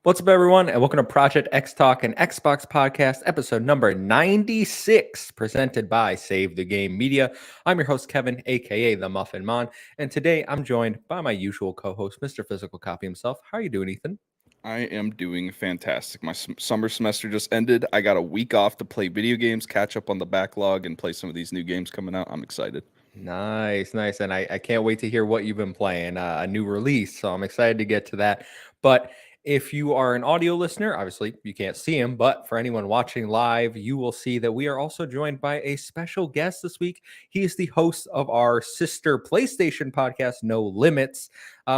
What's up, everyone, and welcome to Project XTalk, an Xbox podcast, episode number 96, presented by Save the Game Media. I'm your host, Kevin, aka The Muffin Mon, and today I'm joined by my usual co-host, Mr. Physical Copy himself. How are you doing, Ethan? I am doing fantastic. My summer semester just ended. I got a week off to play video games, catch up on the backlog, and play some of these new games coming out. I'm excited. Nice. And I can't wait to hear what you've been playing, a new release, so I'm excited to get to that. But if you are an audio listener, obviously you can't see him, but for anyone watching live, you will see that we are also joined by a special guest this week. He is the host of our sister PlayStation podcast, No Limits.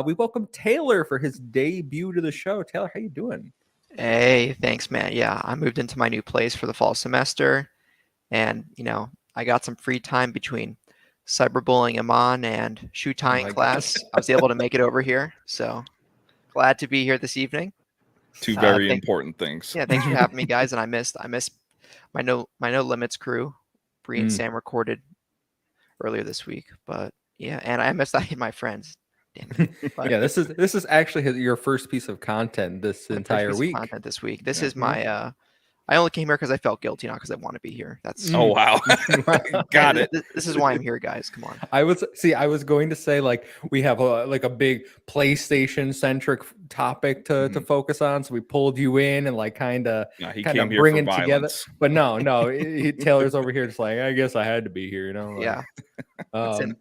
We welcome Taylor for his debut to the show. Taylor, how you doing? Hey, thanks, man. Yeah, I moved into my new place for the fall semester, and I got some free time between cyberbullying Amon and shoe tying class. I was able to make it over here, so glad to be here this evening. Two very important things. Yeah, thanks for having me, guys. And I missed my No Limits crew. Bree and Sam recorded earlier this week, but yeah, and I missed my friends. Damn it. But, yeah, this is actually your first piece of content this entire week. This is my I only came here because I felt guilty, not because I want to be here. That's oh wow, got it. This is why I'm here, guys. Come on. I was going to say, like, we have a big PlayStation centric topic to focus on, so we pulled you in and like kind of bring it together. But no, Taylor's over here just like, I guess I had to be here, Like, yeah,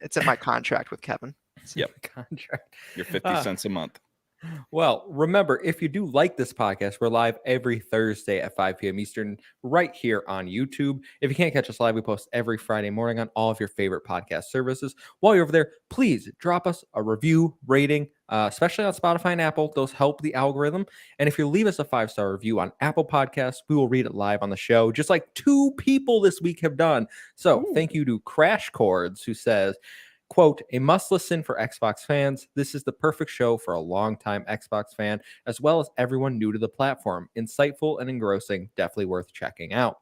it's in my contract with Kevin. Yep, contract. You're 50 cents a month. Well, remember, if you do like this podcast, we're live every Thursday at 5 p.m. Eastern right here on YouTube. If you can't catch us live, we post every Friday morning on all of your favorite podcast services. While you're over there, please drop us a review, rating, especially on Spotify and Apple. Those help the algorithm. And if you leave us a 5-star review on Apple Podcasts, we will read it live on the show, just like 2 people this week have done. So thank you to Crash Chords, who says, quote, a must listen for Xbox fans. This is the perfect show for a longtime Xbox fan, as well as everyone new to the platform. Insightful and engrossing, definitely worth checking out.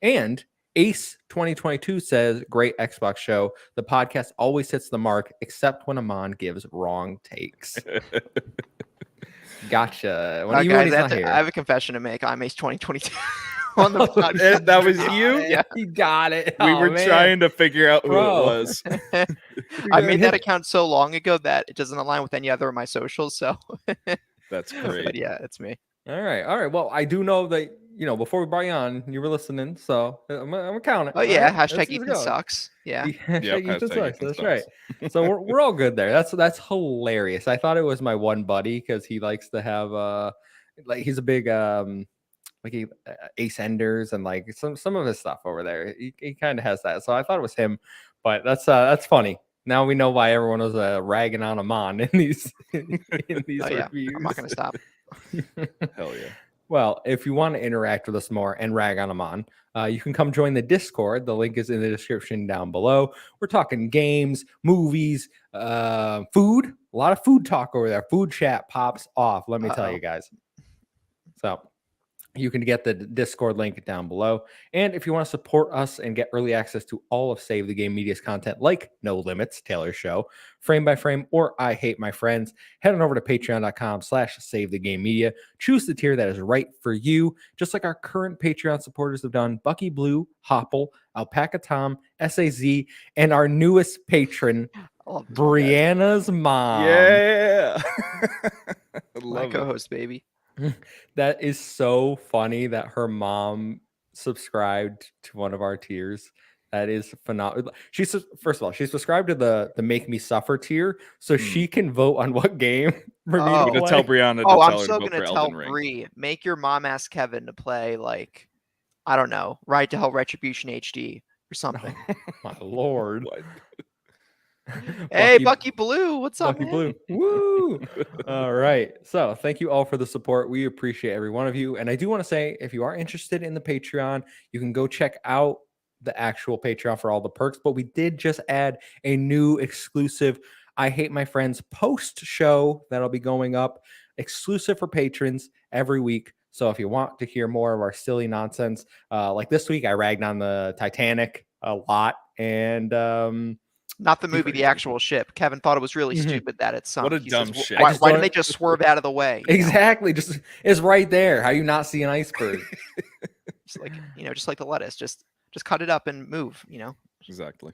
And Ace 2022 says, great Xbox show. The podcast always hits the mark, except when Amon gives wrong takes. Gotcha. Guys, I have a confession to make. I'm Ace 2022. On the podcast. That was you? Yeah, you got it. We were trying to figure out who it was. I made that account so long ago that it doesn't align with any other of my socials. So that's great. But yeah, it's me. All right. Well, I do know that before we brought you on, you were listening, so I'm counting. Oh yeah, hashtag Ethan sucks. Yeah, hashtag Ethan sucks. That's right. So we're all good there. That's hilarious. I thought it was my one buddy because he likes to have he's a big like Ace Enders and like some of his stuff over there. He kind of has that. So I thought it was him, but that's funny. Now we know why everyone was ragging on Amon in these reviews. I'm not gonna stop. Hell yeah. Well, if you want to interact with us more and rag on Amon, you can come join the Discord. The link is in the description down below. We're talking games, movies, food. A lot of food talk over there. Food chat pops off. Let me tell you guys. So you can get the Discord link down below. And if you want to support us and get early access to all of Save the Game Media's content, like No Limits, Taylor's show, Frame by Frame, or I Hate My Friends, head on over to patreon.com/Save the Game Media. Choose the tier that is right for you, just like our current Patreon supporters have done: Bucky Blue, Hopple, Alpaca Tom, SAZ, and our newest patron, Brianna's mom. Yeah. My co-host, baby. That is so funny that her mom subscribed to one of our tiers. That is phenomenal. First of all, she's subscribed to the Make Me Suffer tier, so she can vote on what game for me to play. Tell Brianna. I'm still gonna tell Bree, make your mom ask Kevin to play, like, I don't know, Ride to Hell Retribution HD or something. Oh, my lord. Hey, Bucky Blue, what's up, Bucky Blue? Woo! All right. So thank you all for the support. We appreciate every one of you. And I do want to say, if you are interested in the Patreon, you can go check out the actual Patreon for all the perks. But we did just add a new exclusive I Hate My Friends post show that'll be going up exclusive for patrons every week. So if you want to hear more of our silly nonsense, like this week, I ragged on the Titanic a lot. And Not the movie, the actual ship. Kevin thought it was really stupid that it sunk. What a He dumb says, shit. Why didn't they just swerve out of the way? Exactly. Just it's right there. How you not see an iceberg? Just like just like the lettuce. Just cut it up and move. Exactly.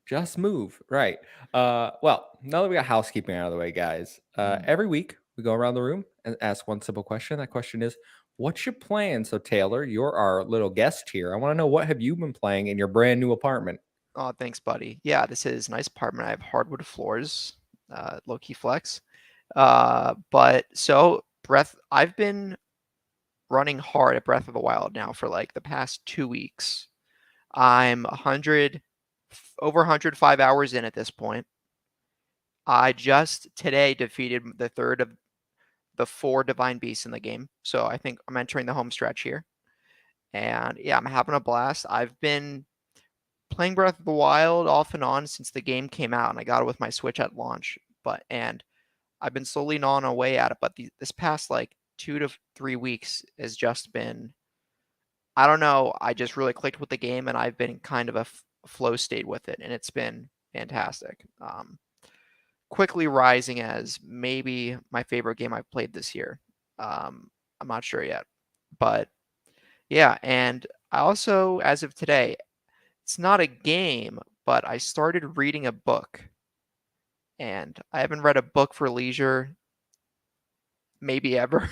Just move. Right. Well, now that we got housekeeping out of the way, guys, every week we go around the room and ask one simple question. That question is, what's your plan? So, Taylor, you're our little guest here. I want to know, what have you been playing in your brand new apartment? Oh, thanks, buddy. Yeah, this is a nice apartment. I have hardwood floors, low-key flex. But so I've been running hard at Breath of the Wild now for like the past 2 weeks. I'm over 105 hours in at this point. I just today defeated the third of the 4 divine beasts in the game. So I think I'm entering the home stretch here. And yeah, I'm having a blast. I've been playing Breath of the Wild off and on since the game came out, and I got it with my Switch at launch. And I've been slowly gnawing away at it. But this past like 2 to 3 weeks has just been, I don't know. I just really clicked with the game, and I've been kind of a flow state with it, and it's been fantastic. Quickly rising as maybe my favorite game I've played this year. I'm not sure yet, but yeah. And I also, as of today, it's not a game, but I started reading a book, and I haven't read a book for leisure maybe ever.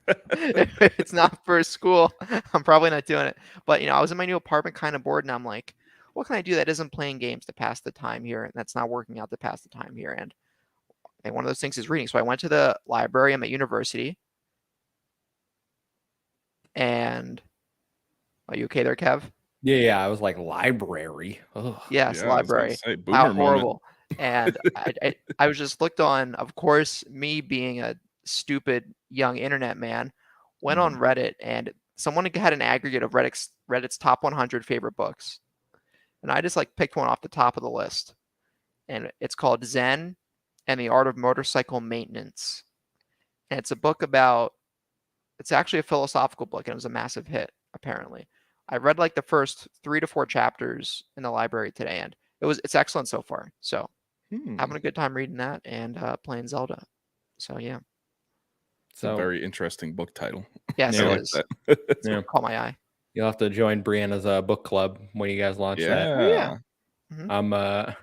If it's not for school, I'm probably not doing it. But I was in my new apartment kind of bored, and I'm like, what can I do that isn't playing games to pass the time here, and that's not working out to pass the time here? And I think one of those things is reading. So I went to the library. I'm at university. And are you okay there, Kev? Yeah. I was like, library. Ugh. Yes, Yeah, I was gonna library. say, How boomer moment. horrible. And I was just looked on, of course, me being a stupid young internet man, went on Reddit, and someone had an aggregate of Reddit's top 100 favorite books. And I just like picked one off the top of the list. And it's called Zen and the Art of Motorcycle Maintenance. And it's a book about, it's actually a philosophical book, and it was a massive hit, apparently. I read like the first 3 to 4 chapters in the library today, and it's excellent so far. So having a good time reading that and playing Zelda. So yeah. It's a very interesting book title. Yes, Yeah, it like is. Yeah. Caught my eye. You'll have to join Brianna's book club when you guys launch that. Oh, yeah.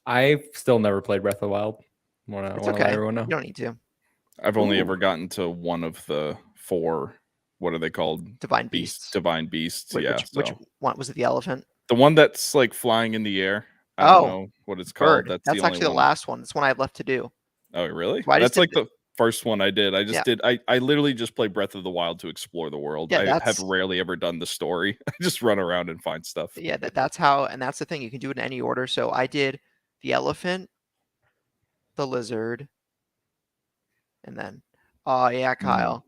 I've still never played Breath of the Wild. It's Wanna okay. let everyone know. You don't need to. I've only ever gotten to one of the 4. What are they called? Divine Beasts. Divine Beasts. Which one was it? The elephant? The one that's like flying in the air. I don't know what it's called. Bird. That's actually the last one. That's one I have left to do. Oh, really? So that's like the first one I did. I just did. I literally just play Breath of the Wild to explore the world. Yeah, I have rarely ever done the story. I just run around and find stuff. Yeah, that's how, and that's the thing. You can do it in any order. So I did the elephant, the lizard, and then, Kyle.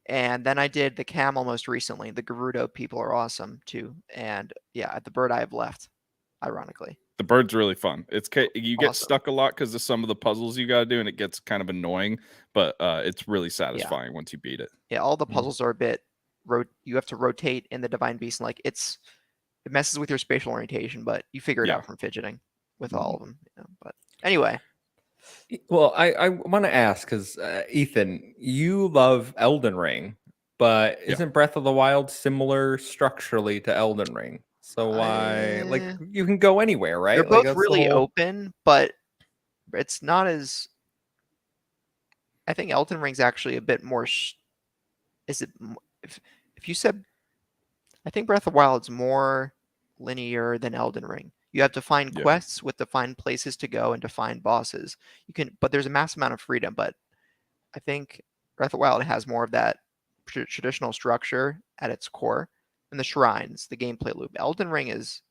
And then I did the camel most recently. The Gerudo people are awesome too. And yeah, the bird I have left, ironically. The bird's really fun. You get Awesome. stuck a lot because of some of the puzzles you got to do, and it gets kind of annoying, but it's really satisfying once you beat it. Yeah, all the puzzles are a bit, you have to rotate in the Divine Beast, and like it messes with your spatial orientation, but you figure it out from fidgeting with all of them. But anyway. Well, I want to ask, because Ethan, you love Elden Ring, but isn't Breath of the Wild similar structurally to Elden Ring? So why, like, you can go anywhere, right? They're like, both really open, but it's not as. I think Elden Ring's actually a bit more. Is it? If you said, I think Breath of the Wild's more linear than Elden Ring. You have to find quests with defined places to go and defined bosses. But there's a massive amount of freedom. But I think Breath of the Wild has more of that traditional structure at its core, and the shrines, the gameplay loop. Elden Ring is,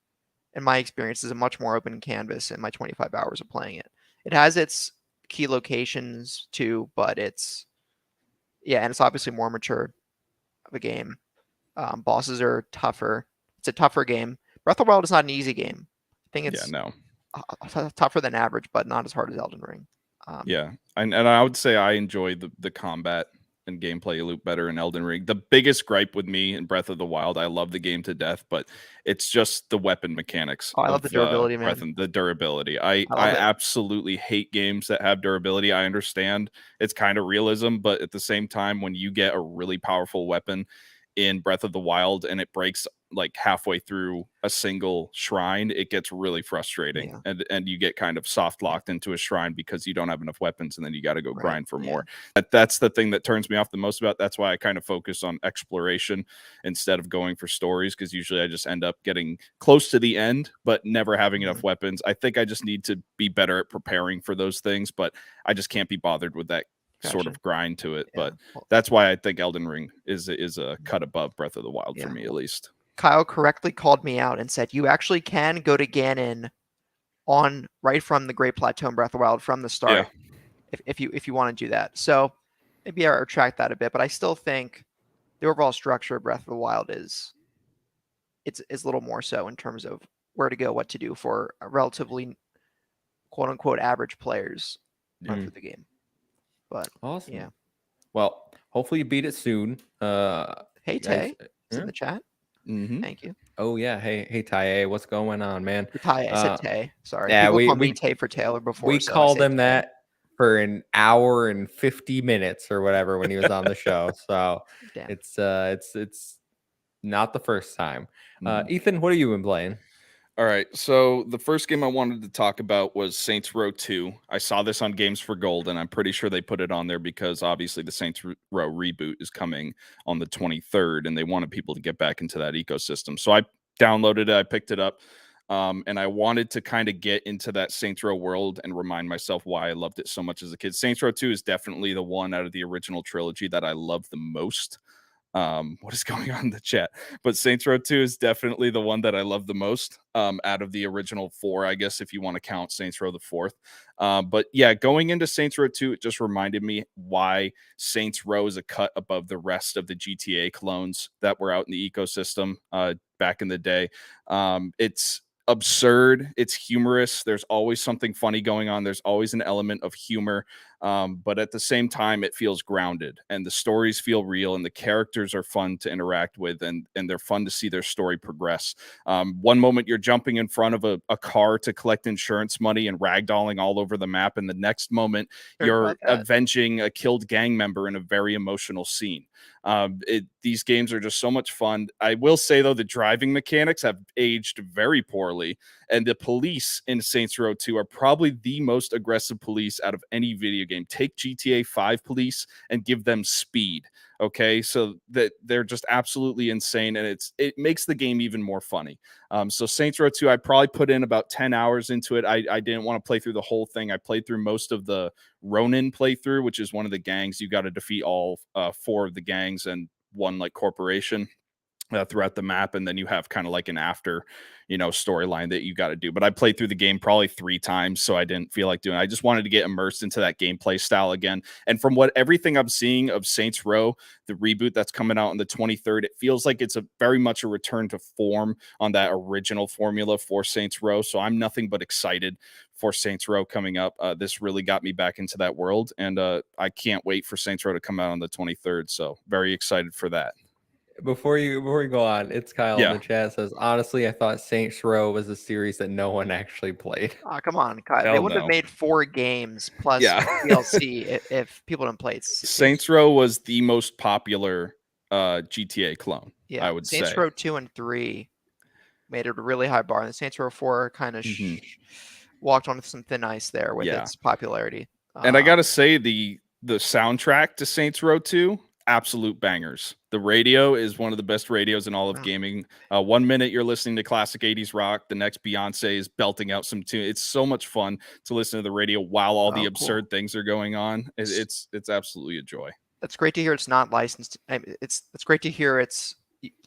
in my experience, is a much more open canvas in my 25 hours of playing it. It has its key locations too, but and it's obviously more mature of a game. Bosses are tougher. It's a tougher game. Breath of the Wild is not an easy game. I think it's tougher than average, but not as hard as Elden Ring. And I would say I enjoy the combat and gameplay loop better in Elden Ring. The biggest gripe with me in Breath of the Wild, I love the game to death, but it's just the weapon mechanics. Oh, I love the durability, man. The durability. I love it. absolutely hate games that have durability. I understand it's kind of realism, but at the same time, when you get a really powerful weapon in Breath of the Wild and it breaks like halfway through a single shrine, it gets really frustrating. And you get kind of soft locked into a shrine because you don't have enough weapons, and then you got to go grind for more. That's the thing that turns me off the most about. That's why I kind of focus on exploration instead of going for stories, because usually I just end up getting close to the end but never having enough weapons. I think I just need to be better at preparing for those things, but I just can't be bothered with that sort of grind to it. But that's why I think Elden Ring is a cut above Breath of the Wild for me, at least. Kyle correctly called me out and said you actually can go to Ganon on right from the Great Plateau in Breath of the Wild from the start, if you want to do that. So maybe I retract that a bit, but I still think the overall structure of Breath of the Wild is a little more so in terms of where to go, what to do for a relatively quote unquote average players run through the game. But awesome. Well, hopefully you beat it soon. Hey Tay, it's in the chat. Thank you. Oh yeah, hey Tay, what's going on, man? Tay, I said Tay. Sorry. Yeah, People called me Tay for Taylor before. We called him that for an hour and 50 minutes or whatever when he was on the show. So it's not the first time. Ethan, what have you been playing? All right, so the first game I wanted to talk about was Saints Row 2. I saw this on Games for Gold, and I'm pretty sure they put it on there because obviously the Saints Row reboot is coming on the 23rd, and they wanted people to get back into that ecosystem. So I downloaded it, I picked it up, and I wanted to kind of get into that Saints Row world and remind myself why I loved it so much as a kid. Saints Row 2 is definitely the one out of the original trilogy that I love the most. What is going on in the chat? But Saints Row 2 is definitely the one that I love the most out of the original 4, I guess, if you want to count Saints Row the 4th. But yeah, going into Saints Row 2, it just reminded me why Saints Row is a cut above the rest of the GTA clones that were out in the ecosystem back in the day. It's absurd, it's humorous, there's always something funny going on, there's always an element of humor, but at the same time it feels grounded, and the stories feel real, and the characters are fun to interact with, and they're fun to see their story progress. One moment you're jumping in front of a car to collect insurance money and ragdolling all over the map, and the next moment you're avenging a killed gang member in a very emotional scene. These games are just so much fun. I will say, though, the driving mechanics have aged very poorly, and the police in Saints Row 2 are probably the most aggressive police out of any video game. Take GTA 5 police and give them speed. Okay, so that they're just absolutely insane, and it makes the game even more funny. So Saints Row 2, I probably put in about 10 hours into it. I didn't want to play through the whole thing. I played through most of the Ronin playthrough, which is one of the gangs. You got to defeat all 4 of the gangs and one like corporation throughout the map, and then you have kind of like an after storyline that you got to do. But I played through the game probably 3 times, so I didn't feel like doing it. I just wanted to get immersed into that gameplay style again. And from everything I'm seeing of Saints Row, the reboot that's coming out on the 23rd, it feels like it's very much a return to form on that original formula for Saints Row. So I'm nothing but excited for Saints Row coming up. This really got me back into that world, and I can't wait for Saints Row to come out on the 23rd. So very excited for that. Before you go on, it's Kyle in the chat says, honestly, I thought Saints Row was a series that no one actually played. Oh, come on, Kyle. They wouldn't have made 4 games plus DLC if people didn't play it. Saints Row was the most popular GTA clone, I would say. Saints Row 2 and 3 made it a really high bar, and Saints Row 4 kind of walked on some thin ice there with its popularity. And I got to say, the soundtrack to Saints Row 2, absolute bangers. The radio is one of the best radios in all of gaming. 1 minute you're listening to classic 80s rock, the next Beyonce is belting out some tune. It's so much fun to listen to the radio while all the absurd things are going on. It's absolutely a joy. That's great to hear. It's not licensed. It's great to hear it's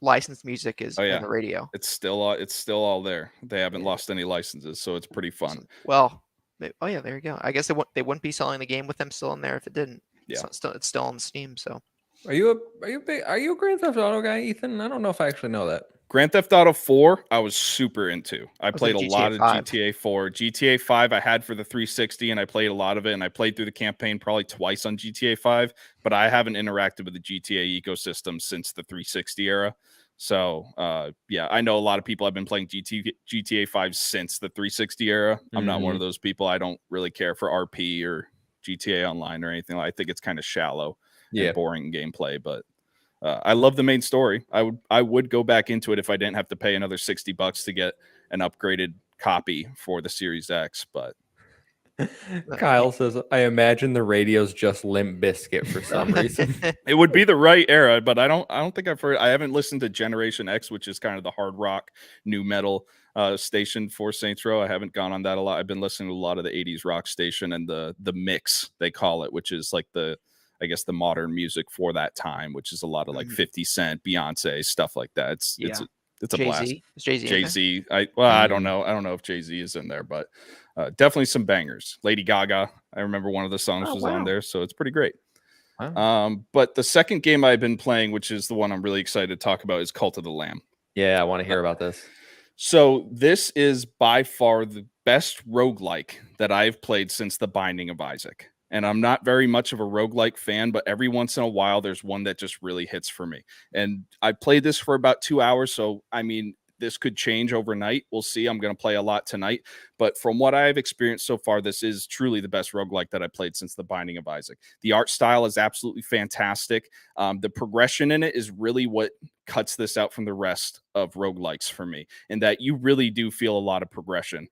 licensed music is on the radio. It's still all there. They haven't lost any licenses, so it's pretty fun. Well, there you go. I guess they wouldn't be selling the game with them still in there if it didn't. It's still on Steam. So are you a Grand Theft Auto guy, Ethan? I don't know if I actually know that. Grand Theft Auto 4, I was super into. I was played a like lot GTA of 5. GTA 4. GTA 5 I had for the 360, and I played a lot of it, and I played through the campaign probably twice on GTA 5, but I haven't interacted with the GTA ecosystem since the 360 era. So, yeah, I know a lot of people have been playing GTA 5 since the 360 era. I'm not one of those people. I don't really care for RP or GTA Online or anything. I think it's kind of shallow and boring gameplay, but I love the main story. I would go back into it if I didn't have to pay another $60 to get an upgraded copy for the Series X. But Kyle says, I imagine the radio's just Limp Bizkit for some reason. it would be the right era. But I don't think I've heard. I haven't listened to Generation X, which is kind of the hard rock new metal station for Saints Row. I haven't gone on that a lot. I've been listening to a lot of the 80s rock station and the mix, they call it, which is like I guess the modern music for that time, which is a lot of like 50 Cent, Beyonce, stuff like that. It's a blast. Jay-Z. Is Jay-Z in there? Jay-Z. I don't know. I don't know if Jay-Z is in there, but definitely some bangers. Lady Gaga. I remember one of the songs was on there, so it's pretty great. Wow. But the second game I've been playing, which is the one I'm really excited to talk about, is Cult of the Lamb. Yeah, I want to hear about this. So this is by far the best roguelike that I've played since The Binding of Isaac. And I'm not very much of a roguelike fan, but every once in a while, there's one that just really hits for me. And I played this for about 2 hours. So, I mean, this could change overnight. We'll see. I'm going to play a lot tonight. But from what I've experienced so far, this is truly the best roguelike that I played since The Binding of Isaac. The art style is absolutely fantastic. The progression in it is really what cuts this out from the rest of roguelikes for me, in that you really do feel a lot of progression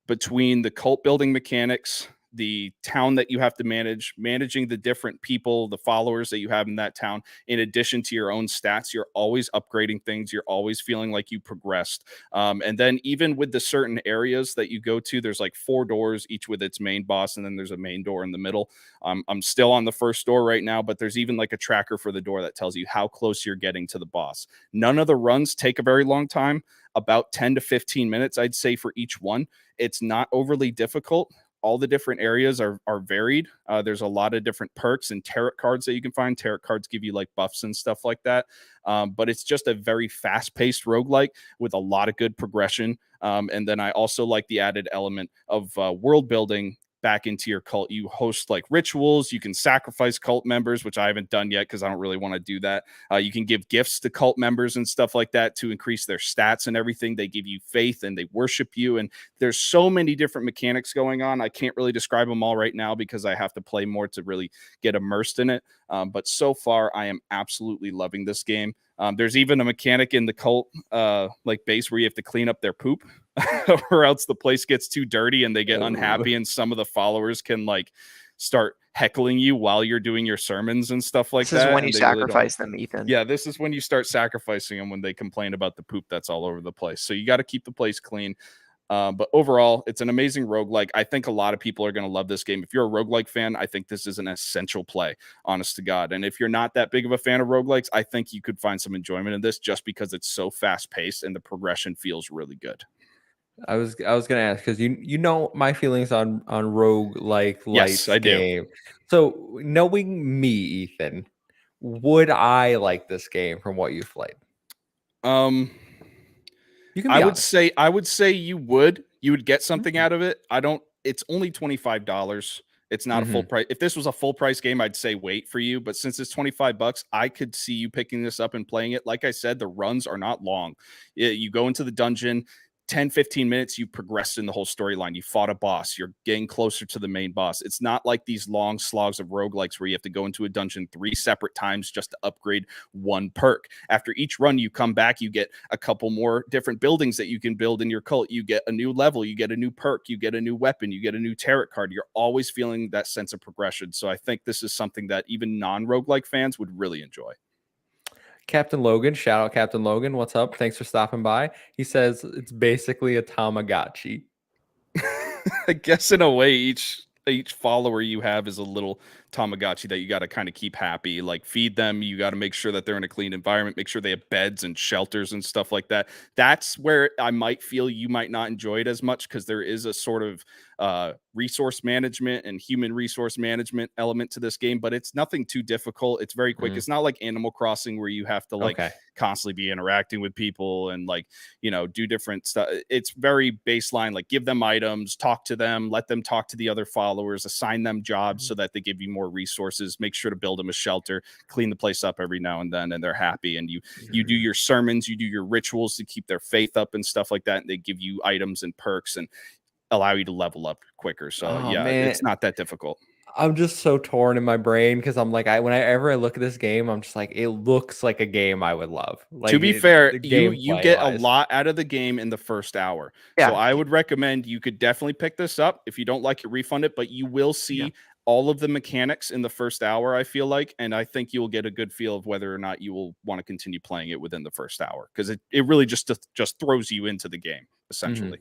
between the cult building mechanics, the town that you have to managing the different people, the followers that you have in that town, in addition to your own stats. You're always upgrading things. You're always feeling like you progressed. And then even with the certain areas that you go to, there's like 4 doors, each with its main boss, and then there's a main door in the middle. I'm still on the first door right now, but there's even like a tracker for the door that tells you how close you're getting to the boss. None of the runs take a very long time, about 10 to 15 minutes, I'd say, for each one. It's not overly difficult. All the different areas are varied. There's a lot of different perks and tarot cards that you can find. Tarot cards give you like buffs and stuff like that. But it's just a very fast-paced roguelike with a lot of good progression. And then I also like the added element of world building back into your cult. You host like rituals. You can sacrifice cult members, which I haven't done yet because I don't really want to do that. You can give gifts to cult members and stuff like that to increase their stats and everything. They give you faith and they worship you. And there's so many different mechanics going on. I can't really describe them all right now because I have to play more to really get immersed in it. But so far, I am absolutely loving this game. There's even a mechanic in the cult like base where you have to clean up their poop or else the place gets too dirty and they get unhappy, and some of the followers can like start heckling you while you're doing your sermons and stuff like that. This is when and you they really sacrifice them, Ethan. Yeah, this is when you start sacrificing them, when they complain about the poop that's all over the place. So you got to keep the place clean. But overall, it's an amazing roguelike. I think a lot of people are going to love this game. If you're a roguelike fan, I think this is an essential play, honest to God. And if you're not that big of a fan of roguelikes, I think you could find some enjoyment in this just because it's so fast paced and the progression feels really good. I was gonna ask because you know my feelings on rogue like Yes, I do. game. So knowing me, Ethan, would I like this game from what you've played? You can be honest. I would say you would get something out of it. It's only $25. It's not a full price. If this was a full price game, I'd say wait for you. But since it's $25, I could see you picking this up and playing it. Like I said, the runs are not long. You go into the dungeon, 10, 15 minutes, you progressed in the whole storyline. You fought a boss. You're getting closer to the main boss. It's not like these long slogs of roguelikes where you have to go into a dungeon 3 separate times just to upgrade one perk. After each run, you come back, you get a couple more different buildings that you can build in your cult. You get a new level, you get a new perk, you get a new weapon, you get a new tarot card. You're always feeling that sense of progression. So I think this is something that even non-roguelike fans would really enjoy. Captain Logan, shout out Captain Logan. What's up? Thanks for stopping by. He says it's basically a Tamagotchi. I guess in a way, each follower you have is a little Tamagotchi that you got to kind of keep happy, like feed them. You got to make sure that they're in a clean environment, make sure they have beds and shelters and stuff like that. That's where I might feel you might not enjoy it as much because there is a sort of resource management and human resource management element to this game, but it's nothing too difficult. It's very quick. It's not like Animal Crossing where you have to like constantly be interacting with people and like, you know, do different stuff. It's very baseline, like give them items, talk to them, let them talk to the other followers, assign them jobs so that they give you more resources, make sure to build them a shelter, clean the place up every now and then, and they're happy. And you do your sermons, you do your rituals to keep their faith up and stuff like that, and they give you items and perks and allow you to level up quicker. So it's not that difficult. I'm just so torn in my brain because I'm like, whenever I look at this game, I'm just like, it looks like a game I would love. Like, to be fair, you get a lot out of the game in the first hour. So I would recommend you could definitely pick this up. If you don't like it, refund it, but you will see all of the mechanics in the first hour, I feel like, and I think you'll get a good feel of whether or not you will want to continue playing it within the first hour, because it really just throws you into the game, essentially.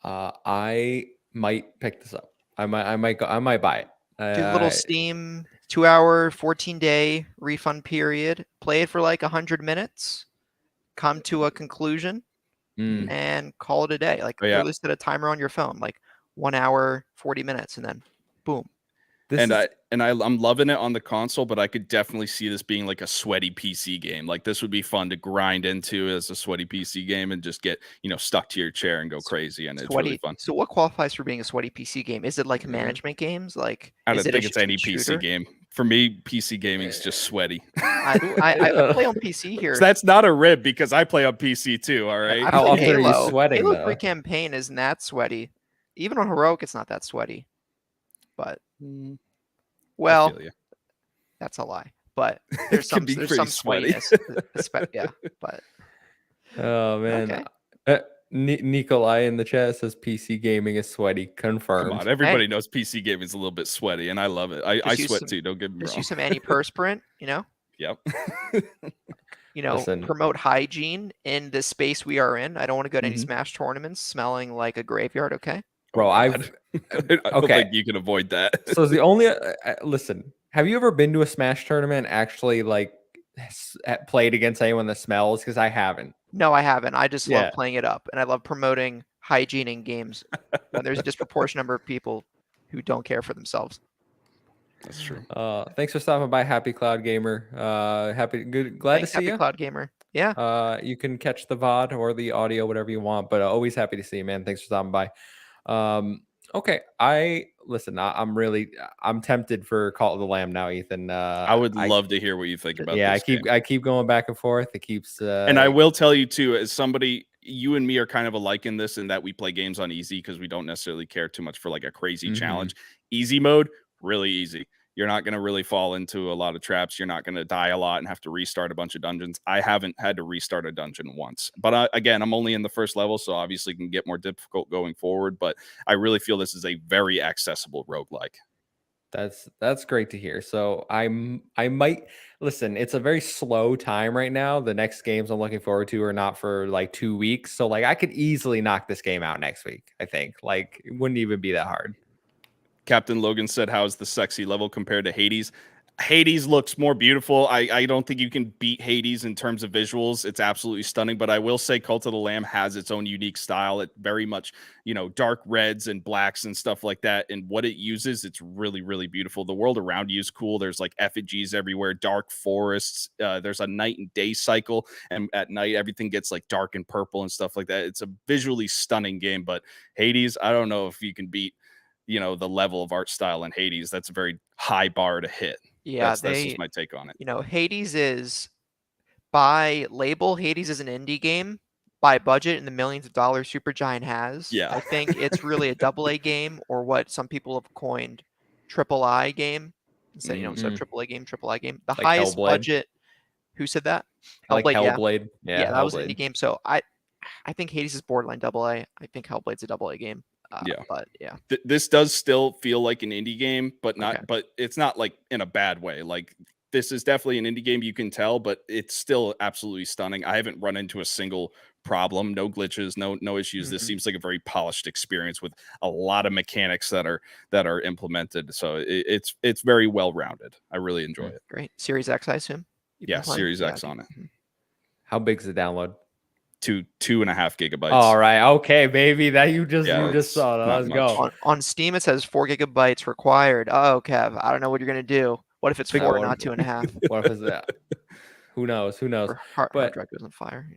I might pick this up. I might buy it. Do a little Steam 2-hour, 14-day refund period. Play it for like 100 minutes. Come to a conclusion and call it a day. Like literally set a timer on your phone, like 1 hour, 40 minutes, and then boom. I'm loving it on the console, but I could definitely see this being like a sweaty PC game. Like this would be fun to grind into as a sweaty PC game and just get, you know, stuck to your chair and go crazy. And it's really fun. So what qualifies for being a sweaty PC game? Is it like management games? Like I don't think it's any PC game. For me, PC gaming is just sweaty. I play on PC here. So that's not a rib because I play on PC too. All right. How often are you sweating? Halo 3 campaign isn't that sweaty. Even on heroic, it's not that sweaty. But well, that's a lie. But there's some sweatiness. But oh man, Nikolai in the chat says PC gaming is sweaty. Confirmed. Come on, everybody knows PC gaming is a little bit sweaty, and I love it. I sweat too. Don't get me wrong. Just use some antiperspirant, you know. Yep. You know, promote hygiene in the space we are in. I don't want to go to any Smash tournaments smelling like a graveyard. Okay. Bro, I don't think you can avoid that. So the only listen, have you ever been to a Smash tournament and actually like played against anyone that smells? Because I haven't. No, I haven't. I just love playing it up, and I love promoting hygiene in games when there's a disproportionate number of people who don't care for themselves. That's true. Thanks for stopping by, Happy Cloud Gamer. Glad to see you, Happy Cloud Gamer. Yeah. You can catch the VOD or the audio, whatever you want, but always happy to see you, man. Thanks for stopping by. Okay, I'm tempted for Call of the Lamb now, Ethan. I would love to hear what you think about this game. I keep going back and forth. It keeps and I will tell you too, as somebody, you and me are kind of alike in this, in that we play games on easy because we don't necessarily care too much for like a crazy challenge. Easy mode, really easy. You're not going to really fall into a lot of traps. You're not going to die a lot and have to restart a bunch of dungeons. I haven't had to restart a dungeon once. But again, I'm only in the first level, so obviously it can get more difficult going forward. But I really feel this is a very accessible roguelike. That's great to hear. So I might listen. It's a very slow time right now. The next games I'm looking forward to are not for like 2 weeks. So like I could easily knock this game out next week. I think like it wouldn't even be that hard. Captain Logan said, how's the sexy level compared to Hades? Hades looks more beautiful. I don't think you can beat Hades in terms of visuals. It's absolutely stunning. But I will say Cult of the Lamb has its own unique style. It very much, you know, dark reds and blacks and stuff like that. And what it uses, it's really, really beautiful. The world around you is cool. There's like effigies everywhere, dark forests. There's a night and day cycle. And at night, everything gets like dark and purple and stuff like that. It's a visually stunning game. But Hades, I don't know if you can beat, you know, the level of art style in Hades. That's a very high bar to hit. Yeah, that's just my take on it. You know, Hades is, by label, Hades is an indie game. By budget, in the millions of dollars Supergiant has. Yeah. I think it's really a AA game, or what some people have coined III game. Instead, instead of AAA game. The like highest Hellblade. Budget. Wwho said that? Like Hellblade. Yeah, that was an indie game. So I think Hades is borderline AA. I think Hellblade's a AA game. But yeah, this does still feel like an indie game, but not. But it's not like in a bad way. Like this is definitely an indie game, you can tell, but it's still absolutely stunning. I haven't run into a single problem, no glitches, no issues. This seems like a very polished experience with a lot of mechanics that are implemented. So it's very well rounded. I really enjoy it. Great. Series X, I assume. Yeah, Series X on it. How big's the download? 2.5 gigabytes. All right. Okay, baby. That you just it's saw that. not Let's much. go. On Steam, it says 4 gigabytes required. Oh, Kev, I don't know what you're gonna do. What if it's Big 4, one. not 2.5? What if it's that? Who knows? Who knows? Or hard But drive goes on fire.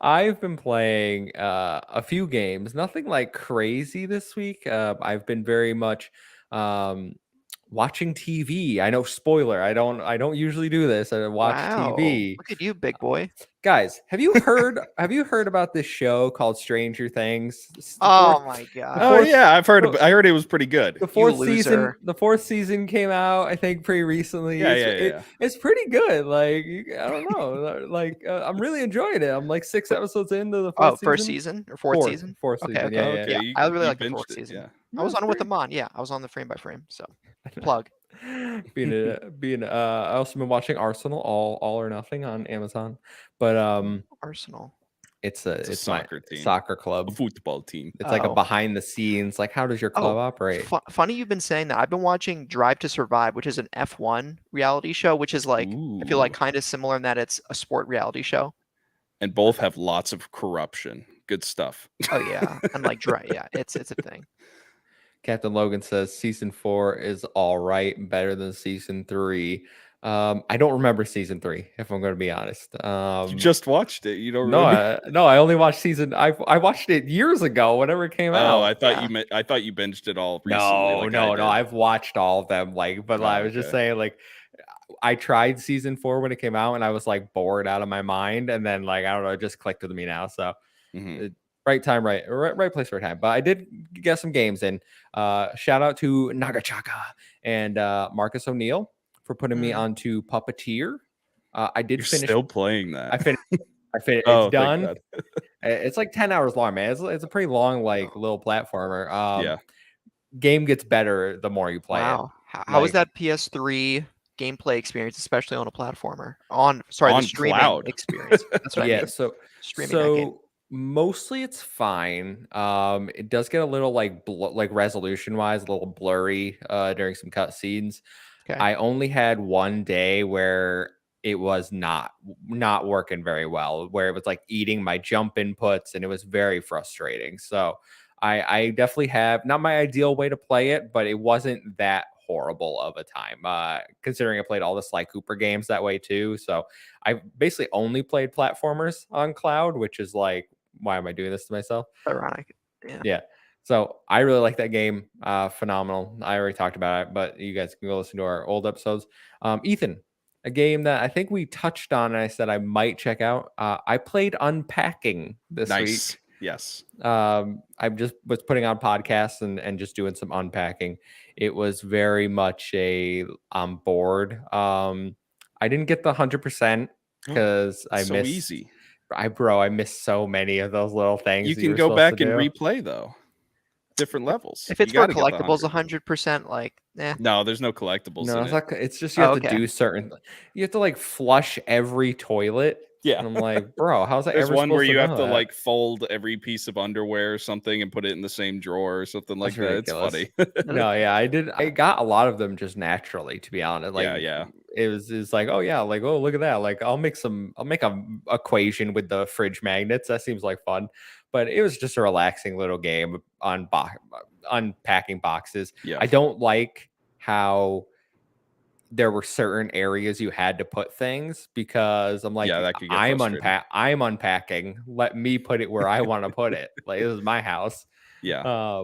I've been playing a few games, nothing like crazy this week. I've been very much watching TV. I know, spoiler. I don't usually do this. I watch Wow, TV. look at you, big boy. Guys, have you heard about this show called Stranger Things? It's the Oh fourth- my the god. Oh fourth- yeah, I fourth- heard it was pretty good. The You fourth season, loser. the fourth season came out, I think, pretty recently. Yeah. It's pretty good. Like, I don't know. Like, I'm really enjoying it. I'm like 6 episodes into the fourth season. First season or fourth season? Fourth Okay, season. okay. Yeah, Okay, yeah. you- I really you like the binged fourth it, season. yeah. I was That's on it with pretty- Amon. Yeah, I was on the frame by frame. So plug. I also been watching Arsenal, all or nothing on Amazon. But Arsenal. it's a my soccer team. soccer A club. football team. It's like a Oh. behind the scenes, like, how does your club operate? Funny you've been saying that. I've been watching Drive to Survive, which is an F1 reality show, which is like I feel like Ooh. kind of similar in that it's a sport reality show. And both have lots of corruption. Good stuff. Oh yeah, and like yeah, it's a thing. Captain Logan says season 4 is all right, better than season 3. I don't remember season 3, if I'm going to be honest. You just watched it. You don't no, remember? I only watched season. I watched it years ago, whenever it came out. Oh, I thought Yeah. I thought you binged it all recently. No. I've watched all of them. Like, but Oh, I was just okay. saying, like, I tried season 4 when it came out, and I was like bored out of my mind, and then, like, I don't know, it just clicked with me now. So Mhm. right time, right place, right time. But I did get some games in. Shout out to Nagachaka and Marcus O'Neill for putting me onto Puppeteer. I did You're finish. still playing that. I finished. It's Oh, thank done. God. It's like 10 hours long, man. It's a pretty long, like, little platformer. Yeah. Game gets better the more you play it. Wow. How was Like- that PS3 gameplay experience, especially on a platformer? The On streaming cloud. experience. That's what I Yeah, mean. so Streaming that game. mostly it's fine. It does get a little like resolution wise, a little blurry during some cutscenes. Okay. I only had one day where it was not working very well, where it was like eating my jump inputs, and it was very frustrating. So I definitely have not my ideal way to play it, but it wasn't that horrible of a time, considering I played all the Sly Cooper games that way too. So I basically only played platformers on cloud, which is like, why am I doing this to myself? Ironic. Yeah. So I really like that game. Phenomenal. I already talked about it, but you guys can go listen to our old episodes. Ethan, a game that I think we touched on and I said I might check out. I played Unpacking this week. Nice. Yes. I just was putting on podcasts and just doing some unpacking. It was very much I'm bored. I didn't get the 100% because I so missed. easy. I missed so many of those little things. You that can were go supposed back to and do. replay though. Different levels. If it's You for gotta get the collectibles, 100. 100%, like, No, there's no collectibles No, in it's it. not. It's just you have to Okay. do certain. You have to like flush every toilet. Yeah. And I'm like, bro, how's that There's ever one where supposed you to have know to that? like fold every piece of underwear or something and put it in the same drawer or something like That's that. ridiculous. It's funny. No, yeah, I did. I got a lot of them just naturally, to be honest. Like, Yeah. It's like, oh yeah, like, oh, look at that. Like, I'll make a equation with the fridge magnets. That seems like fun. But it was just a relaxing little game on unpacking boxes. Yeah. I don't like how there were certain areas you had to put things, because I'm like, Yeah, that could get I'm frustrating. unpacking. Let me put it where I want to put it. Like, this is my house. Yeah.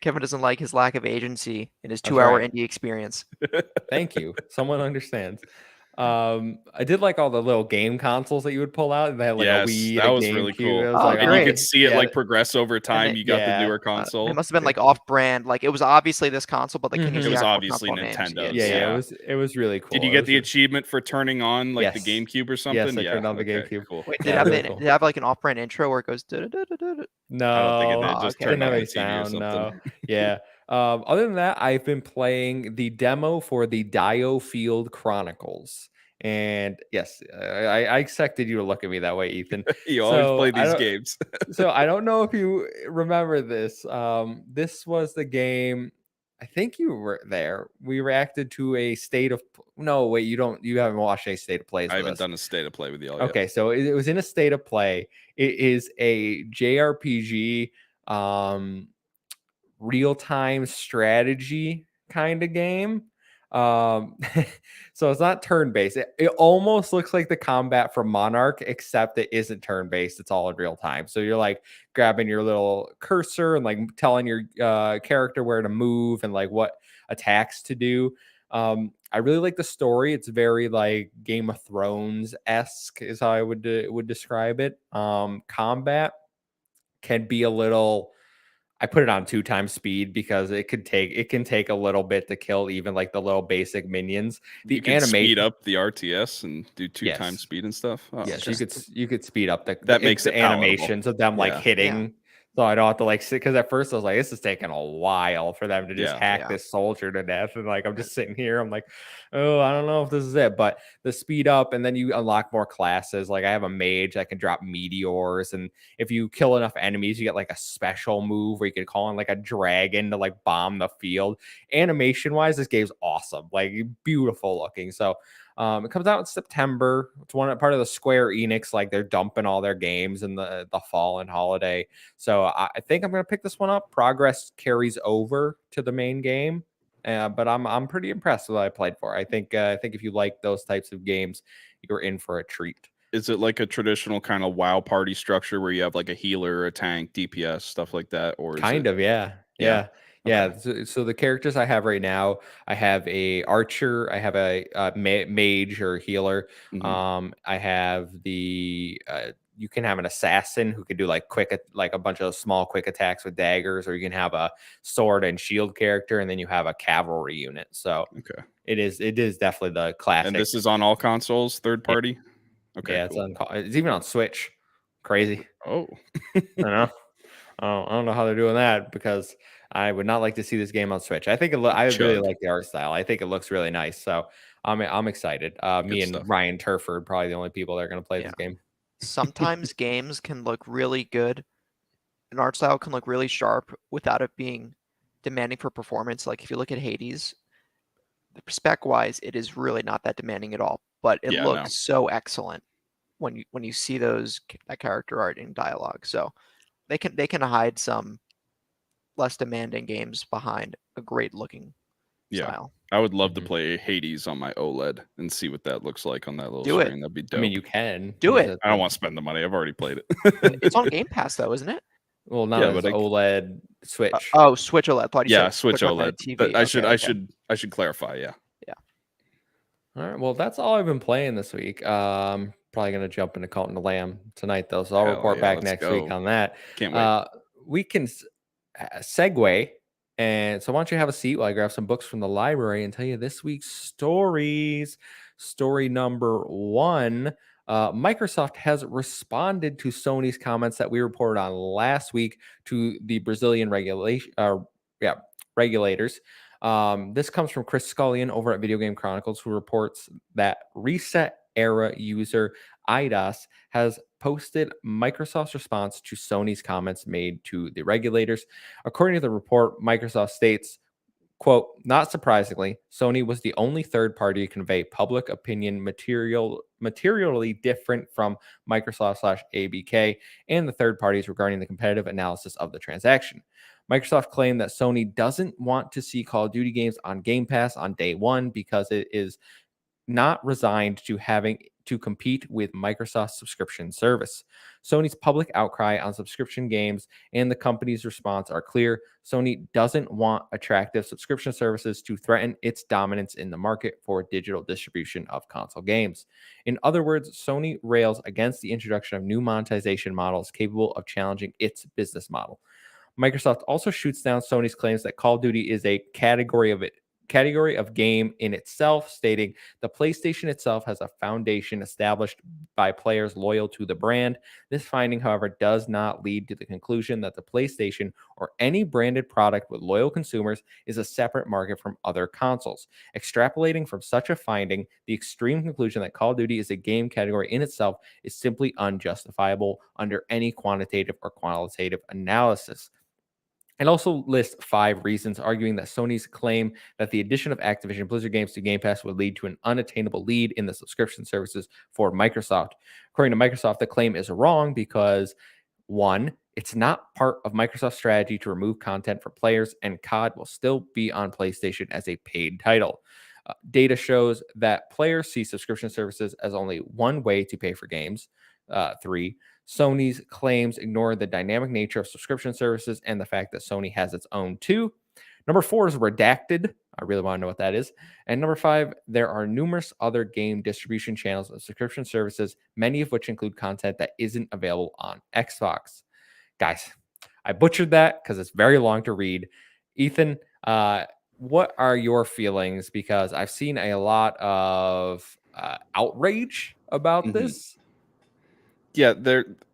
Kevin doesn't like his lack of agency in his That's 2-hour right. indie experience. Thank you. Someone understands. I did like all the little game consoles that you would pull out. They had like Yes, a Wii, that and a was really GameCube. cool. It was Oh, like, And great. you could see it yeah, like progress over time. it- You got yeah, the newer It console. must have been like off-brand. Like it was obviously this console, but they couldn't Mhm. use It the was actual obviously console names. Nintendo's. yeah, Yeah. it was really cool. Did you It get was the achievement for turning on like the Yes. GameCube or something? Yes, I turned on the okay, GameCube. Cool. Wait, Yeah, did it have really the- cool. did it have like an off-brand intro where it goes? "Du-du-du-du-du-du"? No, I don't think it did. Oh, Just okay. turned didn't on have the any TV or sound. something. No. Yeah. Other than that, I've been playing the demo for the Diofield Chronicles. And yes, I expected you to look at me that way, Ethan. You always So, play I these don't- games. So I don't know if you remember this. This was the game. I think you were there. We reacted to a state of no, wait, you haven't watched a state of plays I with haven't us. done a state of play with y'all yet. Okay, so it was in a state of play. It is a JRPG real-time strategy kind of game. Um, so it's not turn-based. It almost looks like the combat from Monarch, except it isn't turn-based. It's all in real time. So you're like grabbing your little cursor and like telling your character where to move and like what attacks to do. I really like the story. It's very like Game of Thrones-esque is how I would describe it. Combat can be a little. I put it on 2 times speed because it can take a little bit to kill even like the little basic minions. You The can speed animation, up the RTS and do 2 times yes, speed and stuff. Oh, yes, okay. you could speed up That makes it palatable. animations of them like Yeah. hitting. So I don't have to like sit because at first I was like, this is taking a while for them to just Yeah. hack this soldier to death. And like I'm just sitting here, I'm like, oh, I don't know if this is it. But the speed up and then you unlock more classes. Like I have a mage that can drop meteors, and if you kill enough enemies, you get like a special move where you can call in like a dragon to like bomb the field. Animation wise, this game's awesome, like beautiful looking. So it comes out in September. It's one part of the Square Enix, like they're dumping all their games in the fall and holiday. So I think I'm gonna pick this one up. Progress carries over to the main game, but I'm pretty impressed with what I played for. I think if you like those types of games, you're in for a treat. Is it like a traditional kind of WoW party structure where you have like a healer, a tank, DPS, stuff like that, or is Kind it? of, yeah. Yeah. Yeah. Yeah. Okay. So the characters I have right now, I have a archer, I have a, mage or healer. Mhm. I have you can have an assassin who can do like like a bunch of small quick attacks with daggers, or you can have a sword and shield character, and then you have a cavalry unit. So Okay. it is definitely the classic. And this is on all consoles, third Yeah, party? Okay, yeah, cool. it's even on Switch. Crazy. Oh. I know. I don't know how they're doing that because I would not like to see this game on Switch. I think I really Chug. like the art style. I think it looks really nice. So I'm excited. Me Good and stuff. Ryan Turford probably the only people that are going to play Yeah. this game. Sometimes games can look really good. An art style can look really sharp without it being demanding for performance. Like if you look at Hades, spec wise, it is really not that demanding at all, but it Yeah, no. looks so excellent when you see that character art in dialogue. So they can hide some less demanding games behind a great looking Yeah. style. I would love to Mhm. play Hades on my OLED and see what that looks like on that little Do it. screen. That'd be I dope. mean, you can Do It's it. a- I don't want to spend the money. I've already played it. It's on Game Pass though, isn't it? well, not Yeah, as but OLED Switch. Oh, Switch OLED. Thought you Yeah, said Switch on my OLED. TV. But I Okay. should clarify, yeah. All right. Well, that's all I've been playing this week. Probably gonna jump into Cult and the Lamb tonight though, so I'll Hell report yeah, back let's next week go. on that. Can't wait. We can segue, and so why don't you have a seat while I grab some books from the library and tell you this week's stories. Story number 1. Microsoft has responded to Sony's comments that we reported on last week to the Brazilian regulators. This comes from Chris Scullion over at Video Game Chronicles, who reports that Reset Era user IDOS has posted Microsoft's response to Sony's comments made to the regulators. According to the report, Microsoft states, quote, not surprisingly, Sony was the only third party to convey public opinion materially different from Microsoft/ABK and the third parties regarding the competitive analysis of the transaction. Microsoft claimed that Sony doesn't want to see Call of Duty games on Game Pass on day one because it is not resigned to having to compete with Microsoft's subscription service. Sony's public outcry on subscription games and the company's response are clear. Sony doesn't want attractive subscription services to threaten its dominance in the market for digital distribution of console games. In other words, Sony rails against the introduction of new monetization models capable of challenging its business model. Microsoft also shoots down Sony's claims that Call of Duty is a category of game in itself, stating the PlayStation itself has a foundation established by players loyal to the brand. This finding, however, does not lead to the conclusion that the PlayStation or any branded product with loyal consumers is a separate market from other consoles. Extrapolating from such a finding, the extreme conclusion that Call of Duty is a game category in itself is simply unjustifiable under any quantitative or qualitative analysis. and also lists 5 reasons, arguing that Sony's claim that the addition of Activision Blizzard games to Game Pass would lead to an unattainable lead in the subscription services for Microsoft. According to Microsoft, the claim is wrong because, one, it's not part of Microsoft's strategy to remove content for players, and COD will still be on PlayStation as a paid title. Data shows that players see subscription services as only one way to pay for games. 3, Sony's claims ignore the dynamic nature of subscription services and the fact that Sony has its own too. Number 4 is redacted. I really want to know what that is. And number 5, there are numerous other game distribution channels and subscription services, many of which include content that isn't available on Xbox. Guys, I butchered that because it's very long to read. Ethan, what are your feelings? Because I've seen a lot of outrage about this. Yeah,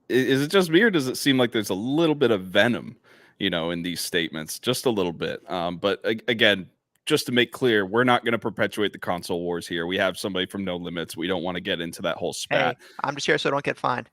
is it just me, or does it seem like there's a little bit of venom, in these statements, just a little bit? But again, just to make clear, we're not going to perpetuate the console wars here. We have somebody from No Limits. We don't want to get into that whole spat. Hey, I'm just here so I don't get fined.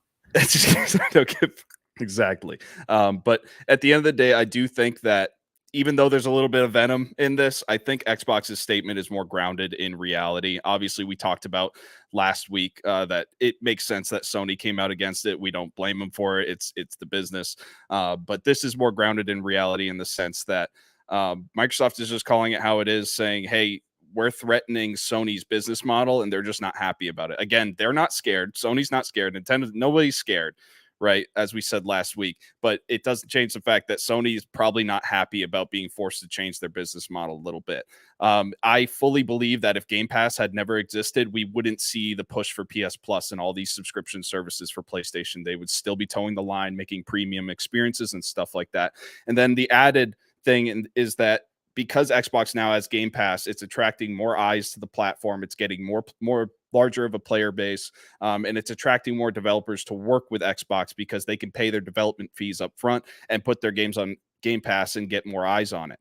Exactly. But at the end of the day, I do think that even though there's a little bit of venom in this, I think Xbox's statement is more grounded in reality. Obviously, we talked about last week that it makes sense that Sony came out against it. We don't blame them for it. It's the business. But this is more grounded in reality in the sense that Microsoft is just calling it how it is, saying, hey, we're threatening Sony's business model, and they're just not happy about it. Again, they're not scared. Sony's not scared. Nintendo, nobody's scared. Right, as we said last week, but it doesn't change the fact that Sony is probably not happy about being forced to change their business model a little bit. I fully believe that if Game Pass had never existed, we wouldn't see the push for PS Plus and all these subscription services for PlayStation. They would still be towing the line, making premium experiences and stuff like that. And then the added thing is that because Xbox now has Game Pass, it's attracting more eyes to the platform. It's getting more larger of a player base, and it's attracting more developers to work with Xbox because they can pay their development fees up front and put their games on Game Pass and get more eyes on it.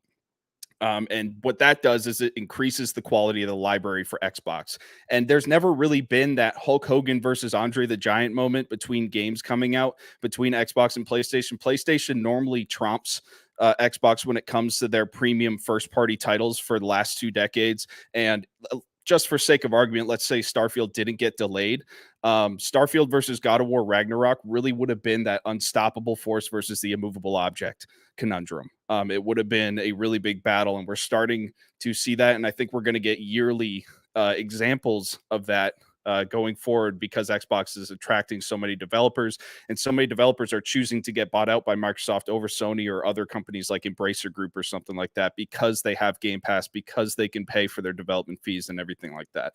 And what that does is it increases the quality of the library for Xbox. And there's never really been that Hulk Hogan versus Andre the Giant moment between games coming out between Xbox and PlayStation. PlayStation normally trumps Xbox when it comes to their premium first-party titles for the last 2 decades. And just for sake of argument, let's say Starfield didn't get delayed. Starfield versus God of War Ragnarok really would have been that unstoppable force versus the immovable object conundrum. It would have been a really big battle, and we're starting to see that. And I think we're going to get yearly examples of that going forward because Xbox is attracting so many developers, and so many developers are choosing to get bought out by Microsoft over Sony or other companies like Embracer Group or something like that because they have Game Pass, because they can pay for their development fees and everything like that.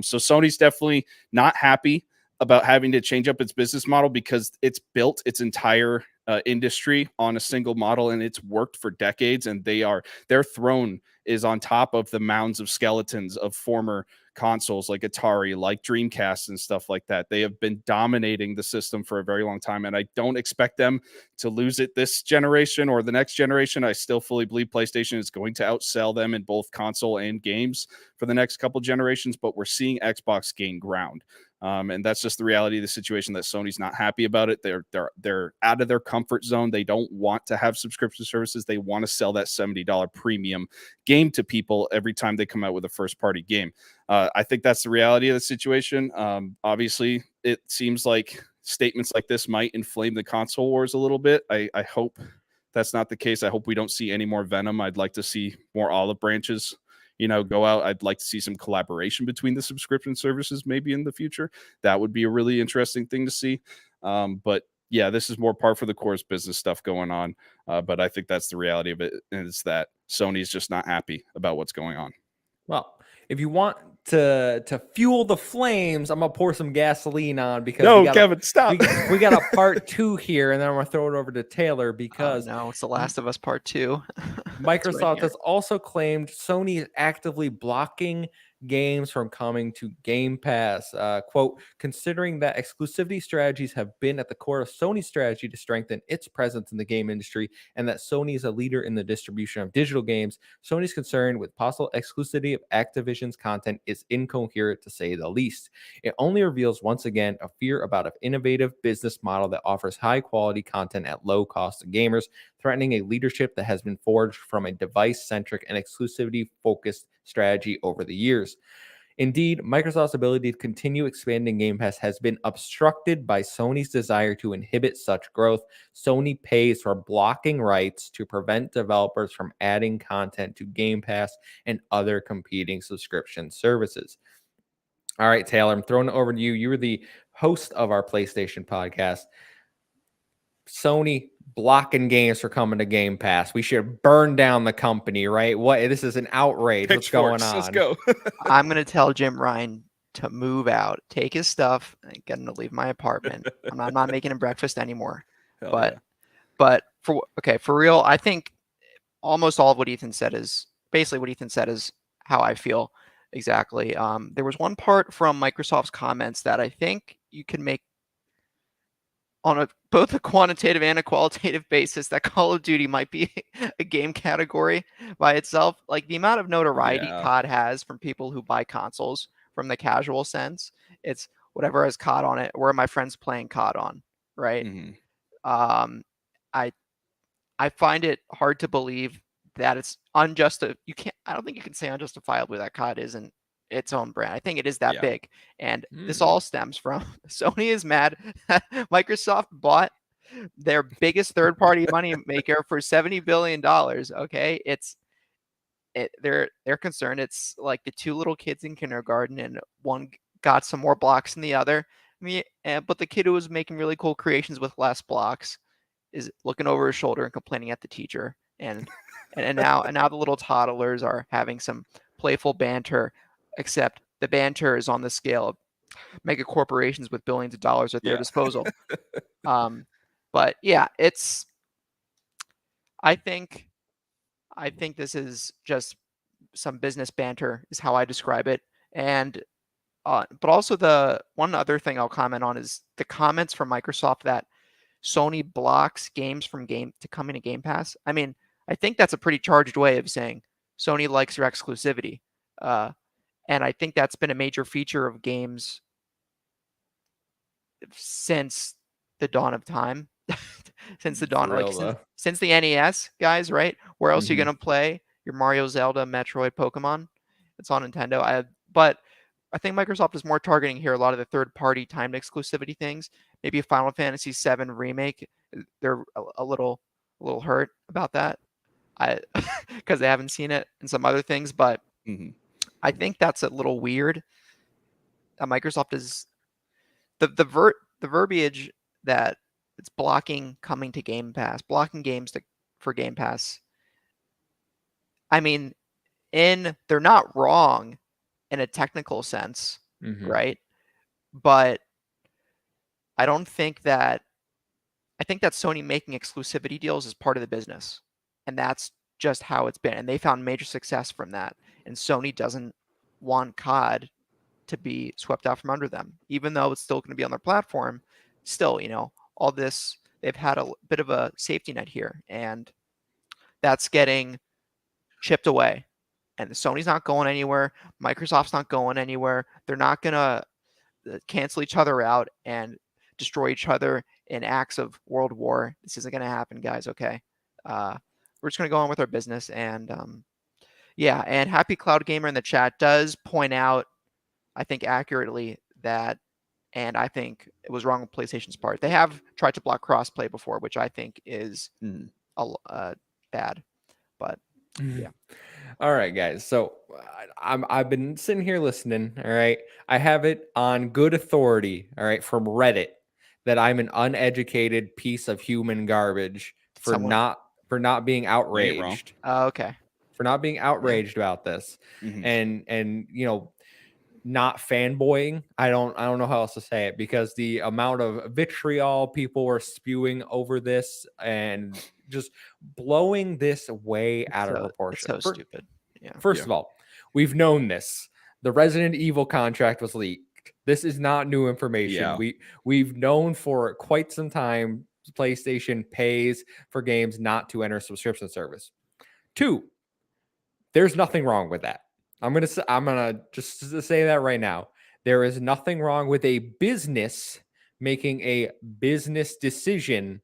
So Sony's definitely not happy about having to change up its business model because it's built its entire industry on a single model, and it's worked for decades, and their throne is on top of the mounds of skeletons of former consoles like Atari, like Dreamcast and stuff like that. They have been dominating the system for a very long time, and I don't expect them to lose it this generation or the next generation. I still fully believe PlayStation is going to outsell them in both console and games for the next couple generations, but we're seeing Xbox gain ground. And that's just the reality of the situation, that Sony's not happy about it. They're out of their comfort zone. They don't want to have subscription services. They want to sell that $70 premium game to people every time they come out with a first party game. I think that's the reality of the situation. Obviously, it seems like statements like this might inflame the console wars a little bit. I hope that's not the case. I hope we don't see any more venom. I'd like to see more olive branches go out. I'd like to see some collaboration between the subscription services maybe in the future. That would be a really interesting thing to see. But yeah, this is more par for the course business stuff going on. But I think that's the reality of it, is that Sony's just not happy about what's going on. Well, if you want to fuel the flames, I'm gonna pour some gasoline on because Kevin, stop. We got a part 2 here, and then I'm gonna throw it over to Taylor because no, it's The Last of Us Part 2. Microsoft has also claimed Sony is actively blocking games from coming to Game Pass. Quote, considering that exclusivity strategies have been at the core of Sony's strategy to strengthen its presence in the game industry, and that Sony is a leader in the distribution of digital games, Sony's concern with possible exclusivity of Activision's content is incoherent, to say the least. It only reveals once again a fear about an innovative business model that offers high quality content at low cost to gamers. threatening a leadership that has been forged from a device-centric and exclusivity-focused strategy over the years. Indeed, Microsoft's ability to continue expanding Game Pass has been obstructed by Sony's desire to inhibit such growth. Sony pays for blocking rights to prevent developers from adding content to Game Pass and other competing subscription services. All right, Taylor, I'm throwing it over to you. You were the host of our PlayStation podcast. Sony blocking games for coming to Game Pass. We should burn down the company, right? What? This is an outrage. What's going on? Let's go. I'm going to tell Jim Ryan to move out, take his stuff, and get him to leave my apartment. I'm not making him breakfast anymore. But for real, I think almost all of what Ethan said is basically what Ethan said is how I feel exactly. There was one part from Microsoft's comments that I think you can make on both a quantitative and a qualitative basis that Call of Duty might be a game category by itself. Like the amount of notoriety COD has from people who buy consoles from the casual sense, it's whatever has COD on it, where are my friends playing COD on, right? Mm-hmm. I find it hard to believe that it's I don't think you can say unjustifiably that COD isn't its own brand. I think it is that big. And this all stems from Sony is mad. Microsoft bought their biggest third-party money maker for $70 billion. Okay. They're concerned. It's like the two little kids in kindergarten and one got some more blocks than the other. But the kid who was making really cool creations with less blocks is looking over his shoulder and complaining at the teacher. And now the little toddlers are having some playful banter, except the banter is on the scale of mega corporations with billions of dollars at their disposal. But yeah, I think this is just some business banter is how I describe it. And but also the one other thing I'll comment on is the comments from Microsoft that Sony blocks games from coming to Game Pass. I mean, I think that's a pretty charged way of saying Sony likes your exclusivity. And I think that's been a major feature of games since the dawn of time. Since the dawn, since the NES, guys, right? Where else are you gonna play your Mario, Zelda, Metroid, Pokemon? It's on Nintendo. But I think Microsoft is more targeting here a lot of the third-party timed exclusivity things. Maybe a Final Fantasy VII remake. They're a little hurt about that, because they haven't seen it and some other things. But I think that's a little weird. Microsoft is the verbiage that it's blocking coming to Game Pass, blocking games for Game Pass. I mean, they're not wrong in a technical sense, right? But I think that Sony making exclusivity deals is part of the business, and that's just how it's been. And they found major success from that. And Sony doesn't want COD to be swept out from under them, even though it's still going to be on their platform. Still, all this, they've had a bit of a safety net here, and that's getting chipped away. And Sony's not going anywhere. Microsoft's not going anywhere. They're not going to cancel each other out and destroy each other in acts of world war. This isn't going to happen, guys. Okay. We're just going to go on with our business. And and Happy Cloud Gamer in the chat does point out, I think accurately, that, and I think it was wrong on PlayStation's part. They have tried to block crossplay before, which I think is bad. But yeah. All right, guys. So I've been sitting here listening. All right, I have it on good authority. All right, from Reddit, that I'm an uneducated piece of human garbage for not being outraged. Okay. For not being outraged about this, and not fanboying. I don't know how else to say it, because the amount of vitriol people were spewing over this and just blowing this way out of proportion. It's so stupid. Yeah. First of all, we've known this. The Resident Evil contract was leaked. This is not new information. Yeah. We've known for quite some time PlayStation pays for games not to enter a subscription service. 2, there's nothing wrong with that. I'm gonna just say that right now. There is nothing wrong with a business making a business decision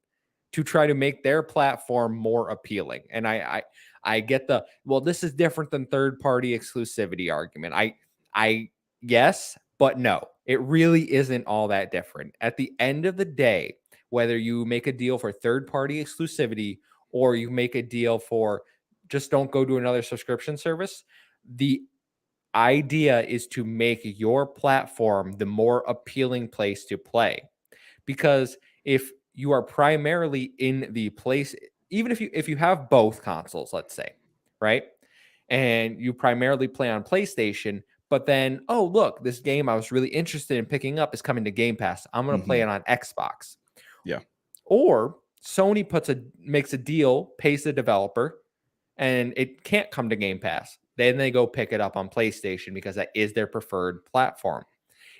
to try to make their platform more appealing. And I get the, well, this is different than third-party exclusivity argument. I yes, but no, it really isn't all that different. At the end of the day, whether you make a deal for third-party exclusivity or you make a deal for just don't go to another subscription service, the idea is to make your platform the more appealing place to play. Because if you are primarily in the place, even if you have both consoles, let's say, right? And you primarily play on PlayStation, but then, oh, look, this game I was really interested in picking up is coming to Game Pass. I'm going to play it on Xbox. Yeah. Or Sony makes a deal, pays the developer, and it can't come to Game Pass. Then they go pick it up on PlayStation because that is their preferred platform.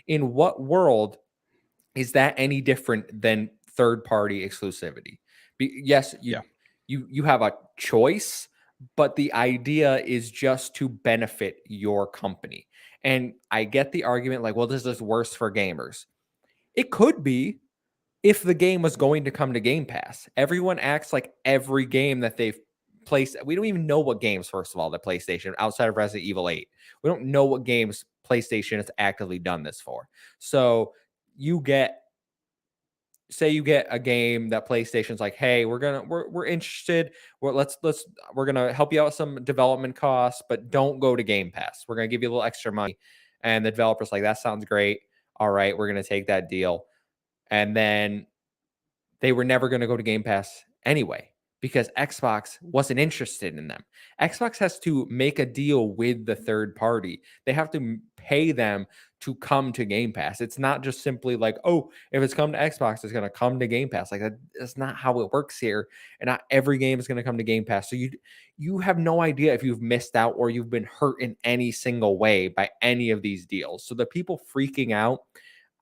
In what world is that any different than third-party exclusivity? Yes, you have a choice, but the idea is just to benefit your company. And I get the argument like, well, this is worse for gamers. It could be if the game was going to come to Game Pass. Everyone acts like every game that they've placed, we don't even know what games, first of all, that PlayStation, outside of Resident Evil 8, we don't know what games PlayStation has actively done this for. So you get, say you get a game that PlayStation's like, hey, we're interested. We're gonna help you out with some development costs, but don't go to Game Pass. We're gonna give you a little extra money. And the developer's like, that sounds great. All right, we're gonna take that deal. And then they were never going to go to Game Pass anyway because Xbox wasn't interested in them. Xbox has to make a deal with the third party. They have to pay them to come to Game Pass. It's not just simply like, oh, if it's come to Xbox, it's going to come to Game Pass. Like that's not how it works here. And not every game is going to come to Game Pass. So you have no idea if you've missed out or you've been hurt in any single way by any of these deals. So the people freaking out,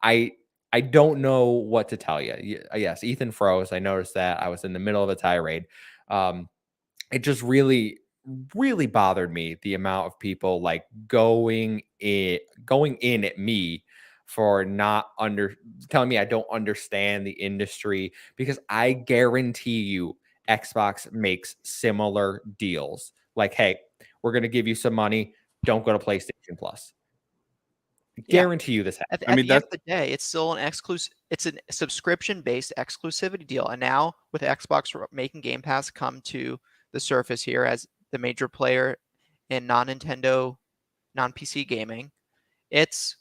I don't know what to tell you. Yes, Ethan froze. I noticed that. I was in the middle of a tirade. It just really, really bothered me, the amount of people like going in at me for not telling me I don't understand the industry, because I guarantee you Xbox makes similar deals. Like, hey, we're going to give you some money. Don't go to PlayStation Plus. Guarantee you this happens. At the end of the day, it's still an exclusive. It's a subscription-based exclusivity deal. And now with Xbox making Game Pass come to the surface here as the major player in non-Nintendo, non-PC gaming, it's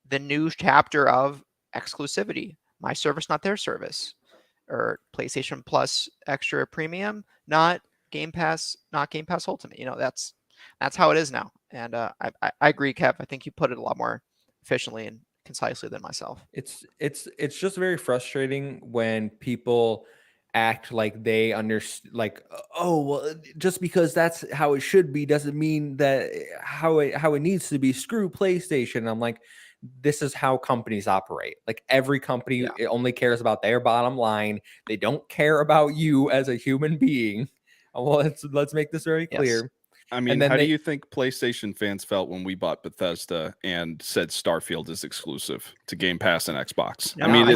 the new chapter of exclusivity. My service, not their service, or PlayStation Plus Extra Premium, not Game Pass, not Game Pass Ultimate. That's how it is now. And I agree, Kev. I think you put it a lot more efficiently and concisely than myself. It's just very frustrating when people act like they understand, like, oh, well, just because that's how it should be doesn't mean that how it needs to be. Screw PlayStation. And I'm like, this is how companies operate. Like every company it only cares about their bottom line. They don't care about you as a human being. Well, let's make this very clear. Yes. I mean, how do you think PlayStation fans felt when we bought Bethesda and said Starfield is exclusive to Game Pass and Xbox? No, I mean,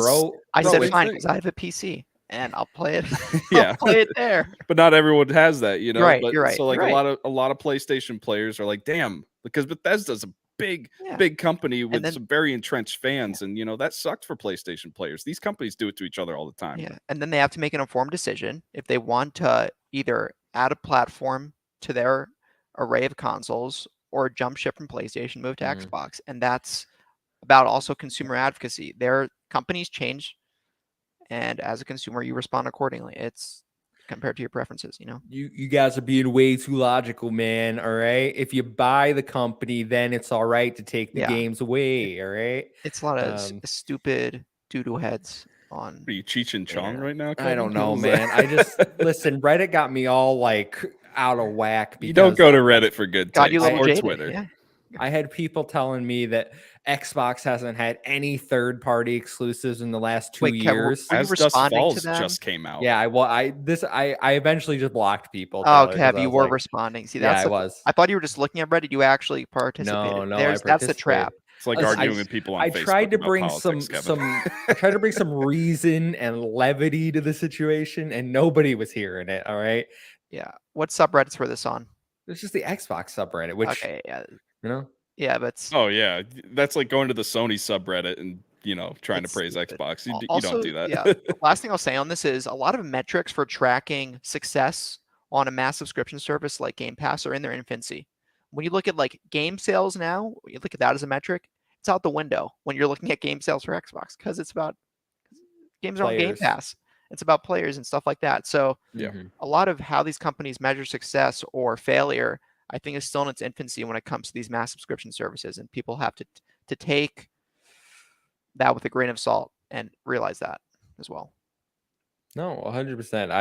I said fine because I have a PC and I'll play it. Yeah, I'll play it there. But not everyone has that, Right, But, you're right. So like a lot of PlayStation players are like, damn, because Bethesda's a big company with some very entrenched fans, and that sucks for PlayStation players. These companies do it to each other all the time. Yeah, and then they have to make an informed decision if they want to either add a platform to their array of consoles or jump ship from PlayStation, move to Xbox. And that's about also consumer advocacy. Their companies change, and as a consumer, you respond accordingly. It's compared to your preferences, You guys are being way too logical, man. All right. If you buy the company, then it's all right to take the games away. All right. It's a lot of stupid doo-doo heads on. Are you Cheech and Chong right now, Kevin? I don't know, man. I just listen, Reddit got me all like out of whack. You don't go to Reddit for good takes, or jaded. Twitter. Yeah. I had people telling me that Xbox hasn't had any third-party exclusives in the last 2 years. Were you As Dust responding Falls to them? just came out. Yeah, I eventually just blocked people. Oh, Kev, you were responding. See, that's I was. I thought you were just looking at Reddit. You actually participated. No, that's the trap. It's like Listen, arguing with people on I Facebook tried to about bring politics, Kevin. I tried to bring some reason and levity to the situation, and nobody was hearing it. All right, Yeah. What subreddits were this on? it's just the Xbox subreddit, which Okay. Yeah. you know. Yeah, but Oh yeah, that's like going to the Sony subreddit and trying to it's praise stupid. Xbox. You don't Also, do that. yeah. Last thing I'll say on this is a lot of metrics for tracking success on a mass subscription service like Game Pass are in their infancy. When you look at like game sales now, you look at that as a metric, it's out the window when you're looking at game sales for Xbox because it's about games are on Game Players. Pass. It's about players and stuff like that. So Yeah. a lot of how these companies measure success or failure, I think, is still in its infancy when it comes to these mass subscription services, and people have to take that with a grain of salt and realize that as well. No, 100%.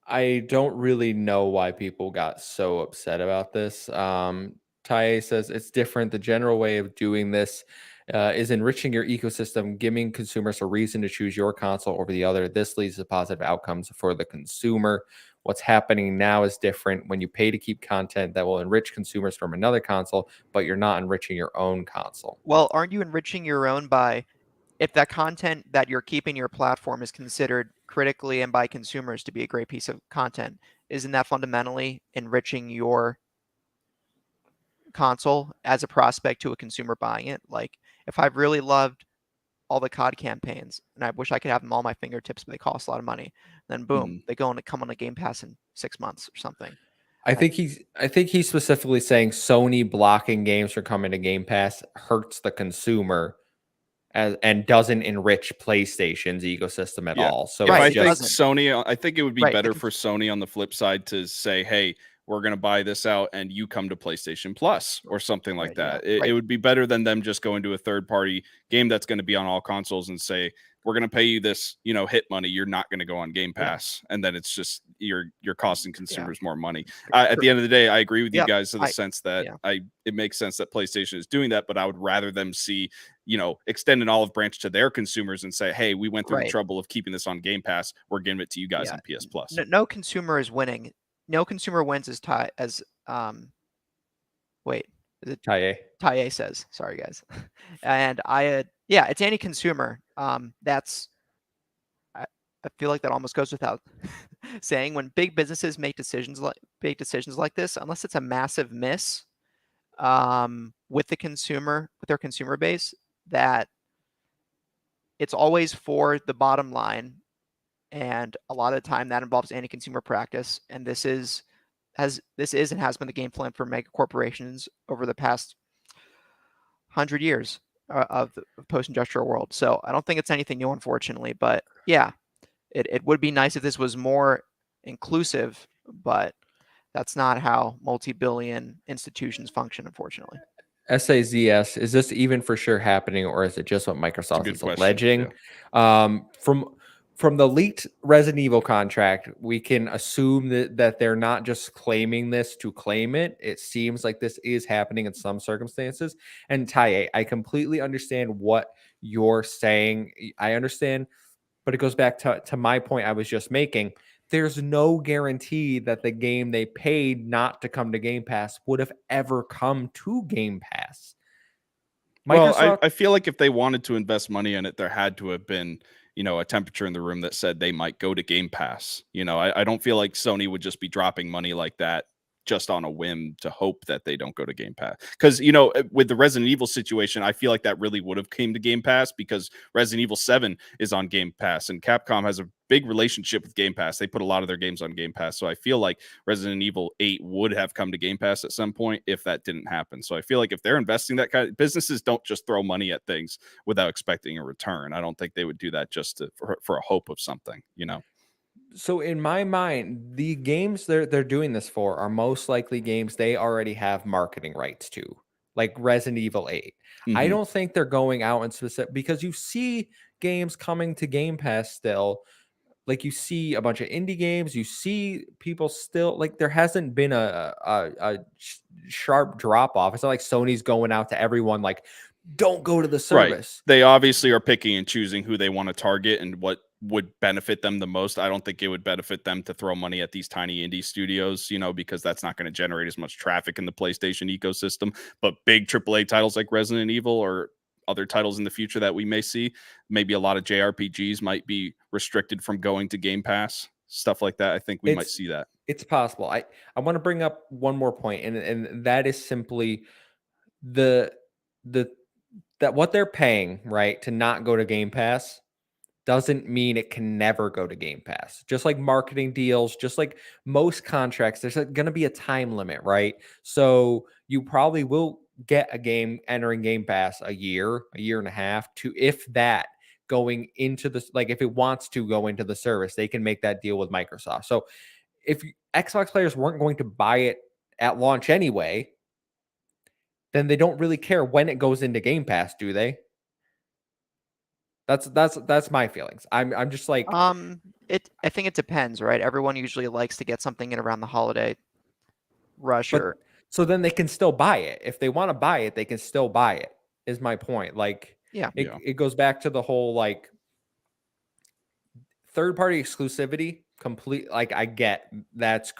I don't really know why people got so upset about this. Taye says it's different. The general way of doing this is enriching your ecosystem, giving consumers a reason to choose your console over the other. This leads to positive outcomes for the consumer. What's happening now is different. When you pay to keep content that will enrich consumers from another console, but you're not enriching your own console. Well, aren't you enriching your own by if that content that you're keeping your platform is considered critically and by consumers to be a great piece of content, isn't that fundamentally enriching your console as a prospect to a consumer buying it? Like if I've really loved all the COD campaigns and I wish I could have them all at my fingertips, but they cost a lot of money, then boom, they go and come on the Game Pass in 6 months or something. I think he's specifically saying Sony blocking games from coming to Game Pass hurts the consumer and doesn't enrich PlayStation's ecosystem at all. So if Right, I it think doesn't. Sony, I think it would be Right, better the for Sony on the flip side to say, hey, we're going to buy this out and you come to PlayStation Plus or something like Right, yeah, that. It right. would be better than them just going to a third party game that's going to be on all consoles and say, we're going to pay you this, hit money. You're not going to go on Game Pass. And then it's just, you're costing consumers more money. At the end of the day, I agree with you guys in the sense that it makes sense that PlayStation is doing that, but I would rather them see, extend an olive branch to their consumers and say, hey, we went through the trouble of keeping this on Game Pass. We're giving it to you guys on PS Plus. No consumer is winning. No consumer wins as wait, is it Taye says, sorry guys. And it's anti-consumer. I feel like that almost goes without saying. When big businesses make decisions like this, unless it's a massive miss with their consumer base, that it's always for the bottom line. And a lot of the time that involves anti-consumer practice. And this is and has been the game plan for mega corporations over the past 100 years of the post-industrial world. So I don't think it's anything new, unfortunately. But yeah, it would be nice if this was more inclusive, but that's not how multi-billion institutions function, unfortunately. SAZS, is this even for sure happening, or is it just what Microsoft is alleging? Yeah. From the leaked Resident Evil contract, we can assume that they're not just claiming this to claim it. It seems like this is happening in some circumstances. And Taye, I completely understand what you're saying. I understand, but it goes back to my point I was just making. There's no guarantee that the game they paid not to come to Game Pass would have ever come to Game Pass. Well, I feel like if they wanted to invest money in it, there had to have been, a temperature in the room that said they might go to Game Pass. I don't feel like Sony would just be dropping money like that just on a whim to hope that they don't go to Game Pass. Because, with the Resident Evil situation, I feel like that really would have came to Game Pass because Resident Evil 7 is on Game Pass and Capcom has a big relationship with Game Pass. They put a lot of their games on Game Pass. So I feel like Resident Evil 8 would have come to Game Pass at some point if that didn't happen. So I feel like if they're investing that kind of businesses don't just throw money at things without expecting a return. I don't think they would do that just for a hope of something, So in my mind, the games they're doing this for are most likely games they already have marketing rights to, like Resident Evil 8. I don't think they're going out and specific because you see games coming to Game Pass still. Like you see a bunch of indie games, you see people still like there hasn't been a sharp drop off. It's not like Sony's going out to everyone like, don't go to the service. Right. They obviously are picking and choosing who they want to target and what would benefit them the most. I don't think it would benefit them to throw money at these tiny indie studios, because that's not going to generate as much traffic in the PlayStation ecosystem. But big AAA titles like Resident Evil or other titles in the future that we may see, maybe a lot of JRPGs might be restricted from going to Game Pass, stuff like that. I think we might see that. It's possible. I want to bring up one more point, and that is simply the that what they're paying, right, to not go to Game Pass doesn't mean it can never go to Game Pass. Just like marketing deals, just like most contracts, there's going to be a time limit, right? So you probably will get a game entering Game Pass a year and a half, to, if that, going into the, like, if it wants to go into the service, they can make that deal with Microsoft. So if Xbox players weren't going to buy it at launch anyway, then they don't really care when it goes into Game Pass, do they? That's my feelings. I'm just like, I think it depends, right? Everyone usually likes to get something in around the holiday rush. but so then they can still buy it. If they want to buy it, they can still buy it, is my point. Like, it goes back to the whole, like, third party exclusivity. Like, I get that's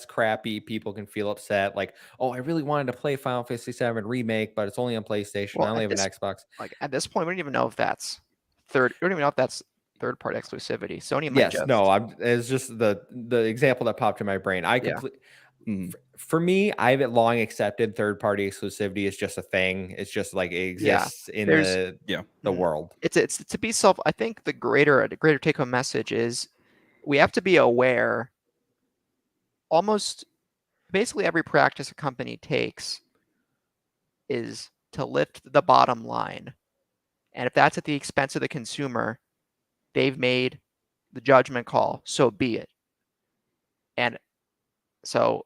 crappy. People can feel upset. Like, oh, I really wanted to play Final Fantasy VII Remake, but it's only on PlayStation. Well, I only have an Xbox. Like, at this point, we don't even know if that's third party exclusivity. Sony might just. No, it's just the example that popped in my brain. For me, I've long accepted third party exclusivity is just a thing. It's just like it exists in the world. It's to be I think the greater take home message is we have to be aware. Almost basically every practice a company takes is to lift the bottom line. And if that's at the expense of the consumer, they've made the judgment call, so be it. And so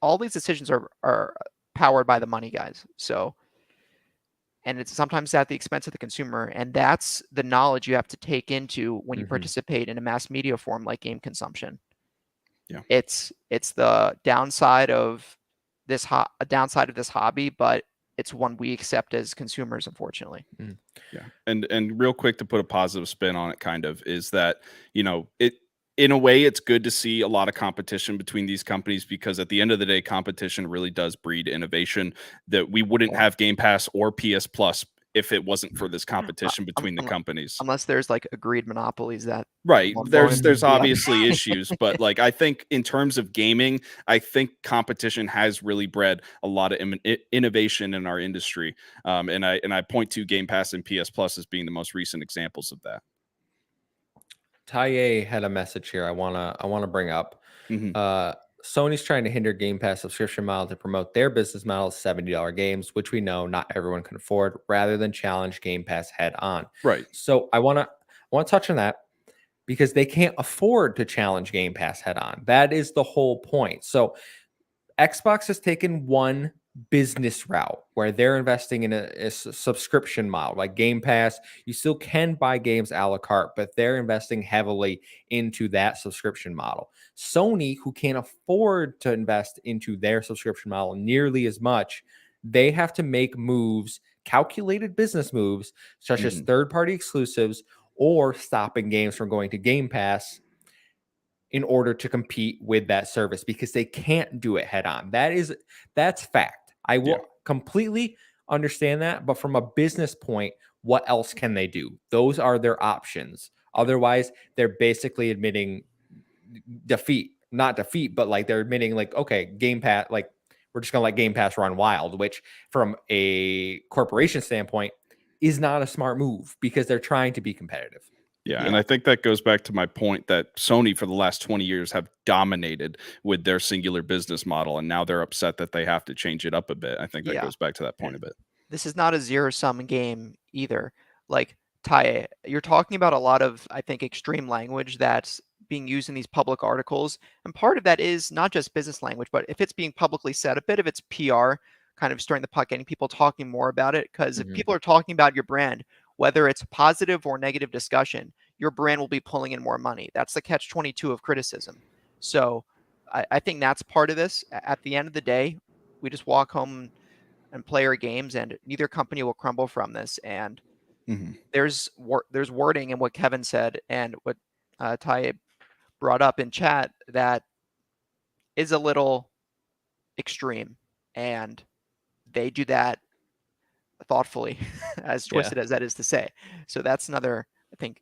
all these decisions are powered by the money guys. So, and it's sometimes at the expense of the consumer. And that's the knowledge you have to take into when you participate in a mass media form like game consumption. Yeah. It's the downside of this hobby, but it's one we accept as consumers, unfortunately. Yeah. And real quick, to put a positive spin on it, kind of, is that, in a way, it's good to see a lot of competition between these companies, because at the end of the day, competition really does breed innovation. That we wouldn't have Game Pass or PS Plus if it wasn't for this competition between the companies. Unless there's like agreed monopolies that. Right. There's obviously issues, but like, I think in terms of gaming, I think competition has really bred a lot of innovation in our industry. And I point to Game Pass and PS Plus as being the most recent examples of that. Taye had a message here I wanna bring up. Sony's trying to hinder Game Pass subscription model to promote their business model of $70 games, which we know not everyone can afford, rather than challenge Game Pass head on. Right. So I want to touch on that, because they can't afford to challenge Game Pass head on. That is the whole point. So Xbox has taken one business route where they're investing in a subscription model like Game Pass. You still can buy games a la carte, but they're investing heavily into that subscription model. Sony, who can't afford to invest into their subscription model nearly as much, they have to make moves, calculated business moves, such as third-party exclusives or stopping games from going to Game Pass in order to compete with that service, because they can't do it head on. That's fact. I will completely understand that, but from a business point, what else can they do? Those are their options. Otherwise, they're basically admitting defeat. Not defeat, but like they're admitting, like, okay, Game Pass, like, we're just gonna let Game Pass run wild, which from a corporation standpoint is not a smart move, because they're trying to be competitive. Yeah, and I think that goes back to my point that Sony for the last 20 years have dominated with their singular business model, and now they're upset that they have to change it up a bit. I think that goes back to that point a bit. This is not a zero-sum game either. Like, Ty, you're talking about a lot of, I think, extreme language that's being used in these public articles, and part of that is not just business language, but if it's being publicly said, a bit of it's PR, kind of stirring the pot, getting people talking more about it, because if people are talking about your brand, whether it's positive or negative discussion, your brand will be pulling in more money. That's the catch-22 of criticism. So I think that's part of this. At the end of the day, we just walk home and play our games, and neither company will crumble from this. And there's wording in what Kevin said and what Ty brought up in chat that is a little extreme, and they do that thoughtfully, as twisted as that is to say. So that's another, I think,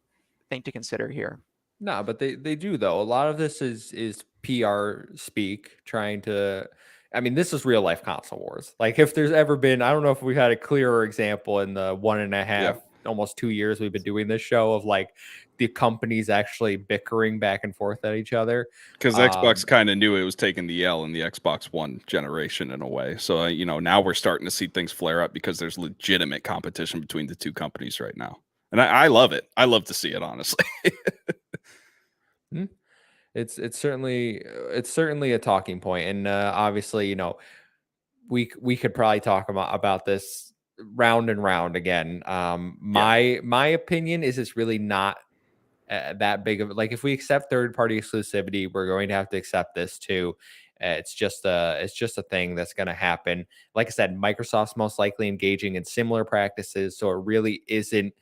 thing to consider here. No, but they do though. A lot of this is PR speak trying to. I mean, this is real life console wars. Like if there's ever been, I don't know if we had a clearer example in the 1.5, almost 2 years we've been doing this show of like the companies actually bickering back and forth at each other. Because Xbox kind of knew it was taking the L in the Xbox One generation in a way. So now we're starting to see things flare up because there's legitimate competition between the two companies right now, and I love it. I love to see it, honestly. It's certainly a talking point, and obviously, we could probably talk about this round and round again. My opinion is it's really not that big of like if we accept third party exclusivity, we're going to have to accept this too. It's just a thing that's going to happen. Like I said, Microsoft's most likely engaging in similar practices, so it really isn't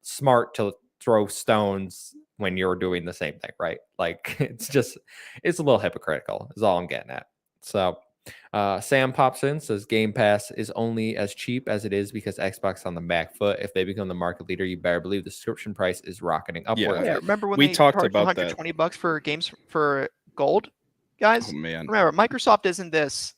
smart to throw stones when you're doing the same thing, right? Like it's a little hypocritical is all I'm getting at. So Sam pops in, says Game Pass is only as cheap as it is because Xbox on the back foot. If they become the market leader, you better believe the subscription price is rocketing upward. Yeah, remember when we they talked charged about $120 for games for gold, guys? Oh man, remember Microsoft isn't this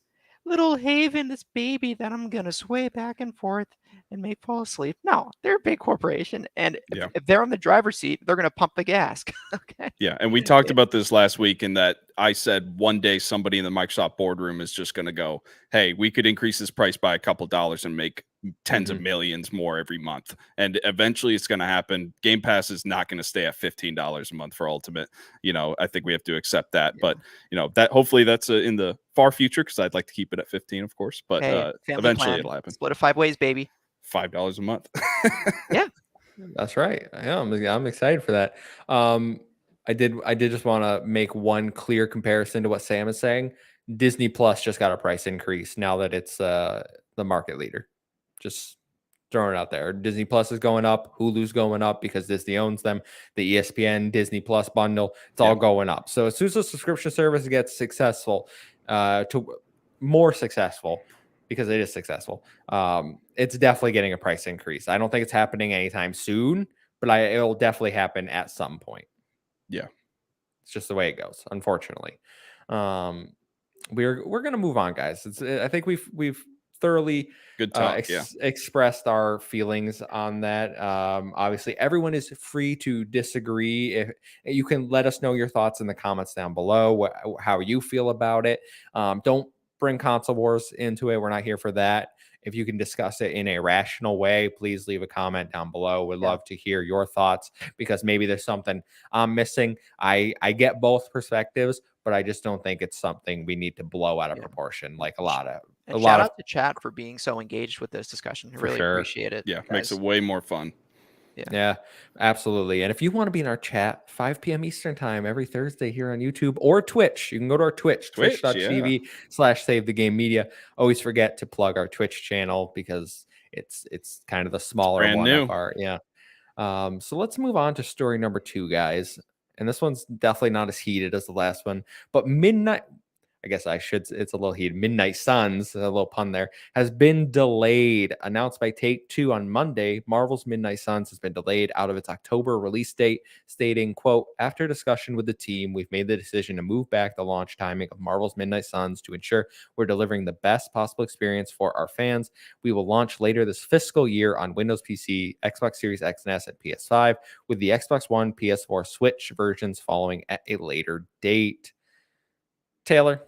little haven, this baby that I'm gonna sway back and forth and make fall asleep. No, they're a big corporation, and if they're on the driver's seat, they're gonna pump the gas. Okay. Yeah, and we talked about this last week in that I said one day somebody in the Microsoft boardroom is just going to go, hey, we could increase this price by a couple dollars and make tens of millions more every month. And eventually it's going to happen. Game Pass is not going to stay at $15 a month for Ultimate. I think we have to accept that. Yeah. But, that hopefully that's in the far future because I'd like to keep it at 15, of course. But eventually plan. It'll happen. Split it 5 ways, baby. $5 a month. Yeah. That's right. Yeah, I'm excited for that. I did just want to make one clear comparison to what Sam is saying. Disney Plus just got a price increase now that it's the market leader. Just throwing it out there. Disney Plus is going up. Hulu's going up because Disney owns them. The ESPN Disney Plus bundle, it's all going up. So as soon as the subscription service gets successful, more successful, because it is successful, it's definitely getting a price increase. I don't think it's happening anytime soon, but it'll definitely happen at some point. Yeah, it's just the way it goes, unfortunately. We're gonna move on, guys. I think we've thoroughly good talk, expressed our feelings on that. Obviously, everyone is free to disagree. If you can let us know your thoughts in the comments down below, how you feel about it. Don't bring console wars into it. We're not here for that. If you can discuss it in a rational way, please leave a comment down below. We'd love to hear your thoughts because maybe there's something I'm missing. I get both perspectives, but I just don't think it's something we need to blow out of proportion like a lot of. Shout out to chat for being so engaged with this discussion. I really appreciate it. Yeah, guys. Makes it way more fun. Yeah, absolutely. And if you want to be in our chat, 5 p.m. Eastern time every Thursday here on YouTube or Twitch, you can go to our twitch.tv/Save the Game Media. Always forget to plug our Twitch channel because it's kind of the smaller brand one new. of our So let's move on to story number 2, guys. And this one's definitely not as heated as the last one, but it's a little heated. Midnight Suns, a little pun there, has been delayed. Announced by Take-Two on Monday, Marvel's Midnight Suns has been delayed out of its October release date, stating, quote, after discussion with the team, we've made the decision to move back the launch timing of Marvel's Midnight Suns to ensure we're delivering the best possible experience for our fans. We will launch later this fiscal year on Windows PC, Xbox Series X and S, and PS5, with the Xbox One, PS4, Switch versions following at a later date. Taylor,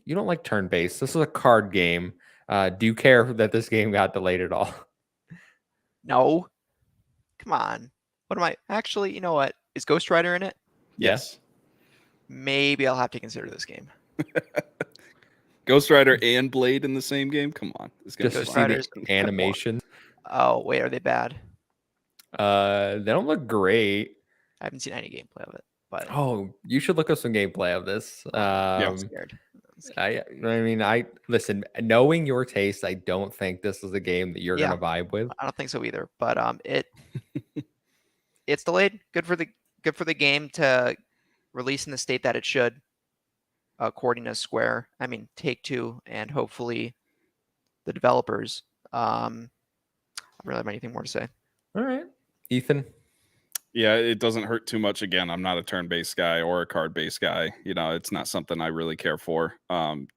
you don't like turn-based. This is a card game. Do you care that this game got delayed at all? No. Come on. What am I? Actually, you know what? Is Ghost Rider in it? Yes. Maybe I'll have to consider this game. Ghost Rider and Blade in the same game? Come on. This Just to see the animations. Oh, wait. Are they bad? They don't look great. I haven't seen any gameplay of it. But you should look up some gameplay of this. I'm scared. I mean, I listen. Knowing your taste, I don't think this is a game that you're Yeah. gonna vibe with. I don't think so either. But it's delayed. Good for the game to release in the state that it should, according to Square. I mean, Take-Two and hopefully the developers. I don't really have anything more to say. All right, Ethan. Yeah, it doesn't hurt too much. Again, I'm not a turn-based guy or a card-based guy. It's not something I really care for.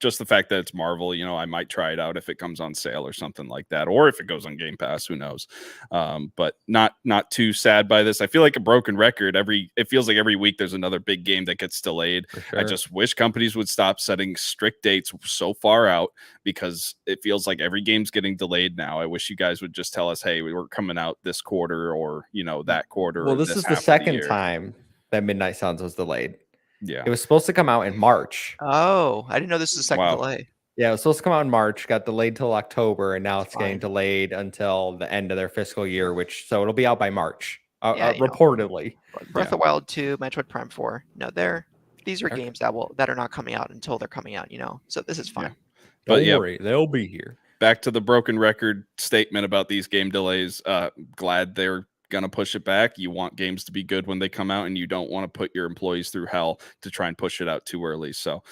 Just the fact that it's Marvel, I might try it out if it comes on sale or something like that, or if it goes on Game Pass, who knows? But not too sad by this. I feel like a broken record. It feels like every week there's another big game that gets delayed. Sure. I just wish companies would stop setting strict dates so far out, because it feels like every game's getting delayed now. I wish you guys would just tell us, hey, we were coming out this quarter, or that quarter. Well, this is the second time that Midnight Suns was delayed. Yeah, it was supposed to come out in March. Oh, I didn't know this was a second delay. Yeah, it was supposed to come out in March, got delayed till October, and now it's getting delayed until the end of their fiscal year, so it'll be out by March, reportedly. Breath of the Wild 2, Metroid Prime 4. No, these are games that are not coming out until they're coming out, so this is fine. Yeah. Don't worry, they'll be here. Back to the broken record statement about these game delays. Glad they're going to push it back. You want games to be good when they come out, and you don't want to put your employees through hell to try and push it out too early. So,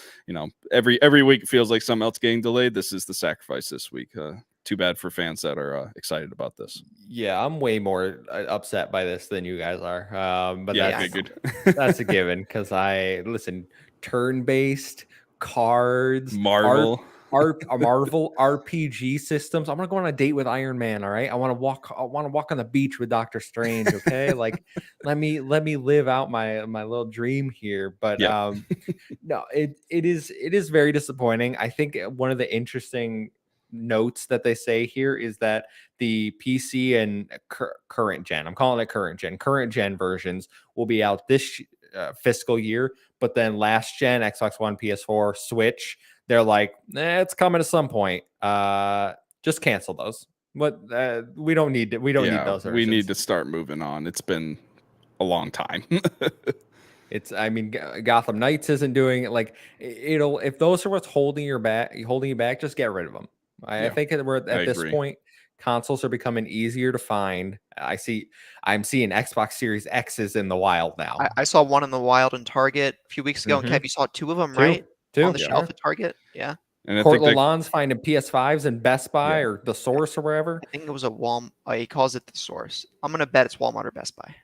every week it feels like something else getting delayed. This is the sacrifice this week. Too bad for fans that are excited about this. Yeah, I'm way more upset by this than you guys are. But that's a given, because turn-based cards, Marvel RPG systems. I'm gonna go on a date with Iron Man. All right, I want to walk on the beach with Doctor Strange. Okay, like let me live out my little dream here. But no, it is very disappointing. I think one of the interesting notes that they say here is that the PC and current gen, I'm calling it current gen versions will be out this fiscal year, but then last gen, Xbox One, PS4, Switch, they're like, it's coming at some point. Just cancel those. But we don't need those versions. We need to start moving on. It's been a long time. Gotham Knights isn't doing it. Like, if those are what's holding you back, just get rid of them. I think we're at this point, consoles are becoming easier to find. I'm seeing Xbox Series X's in the wild now. I saw one in the wild in Target a few weeks ago, and Kev, you saw two of them, right? Two on the shelf at Target. Yeah. And Court Lalonde's finding PS5s in Best Buy or the Source or wherever. I think it was a Walmart. He calls it the Source. I'm gonna bet it's Walmart or Best Buy.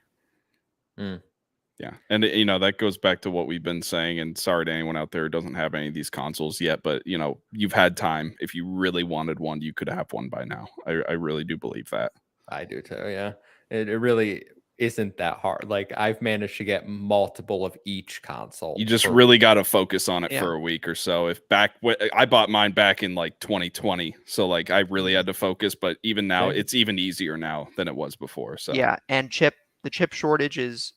Yeah, and that goes back to what we've been saying. And sorry to anyone out there who doesn't have any of these consoles yet, but you've had time. If you really wanted one, you could have one by now. I really do believe that. I do too. Yeah, it really isn't that hard. Like, I've managed to get multiple of each console. You just really got to focus on it for a week or so. I bought mine back in like 2020, so like I really had to focus. But even now, it's even easier now than it was before. So yeah, and the chip shortage is.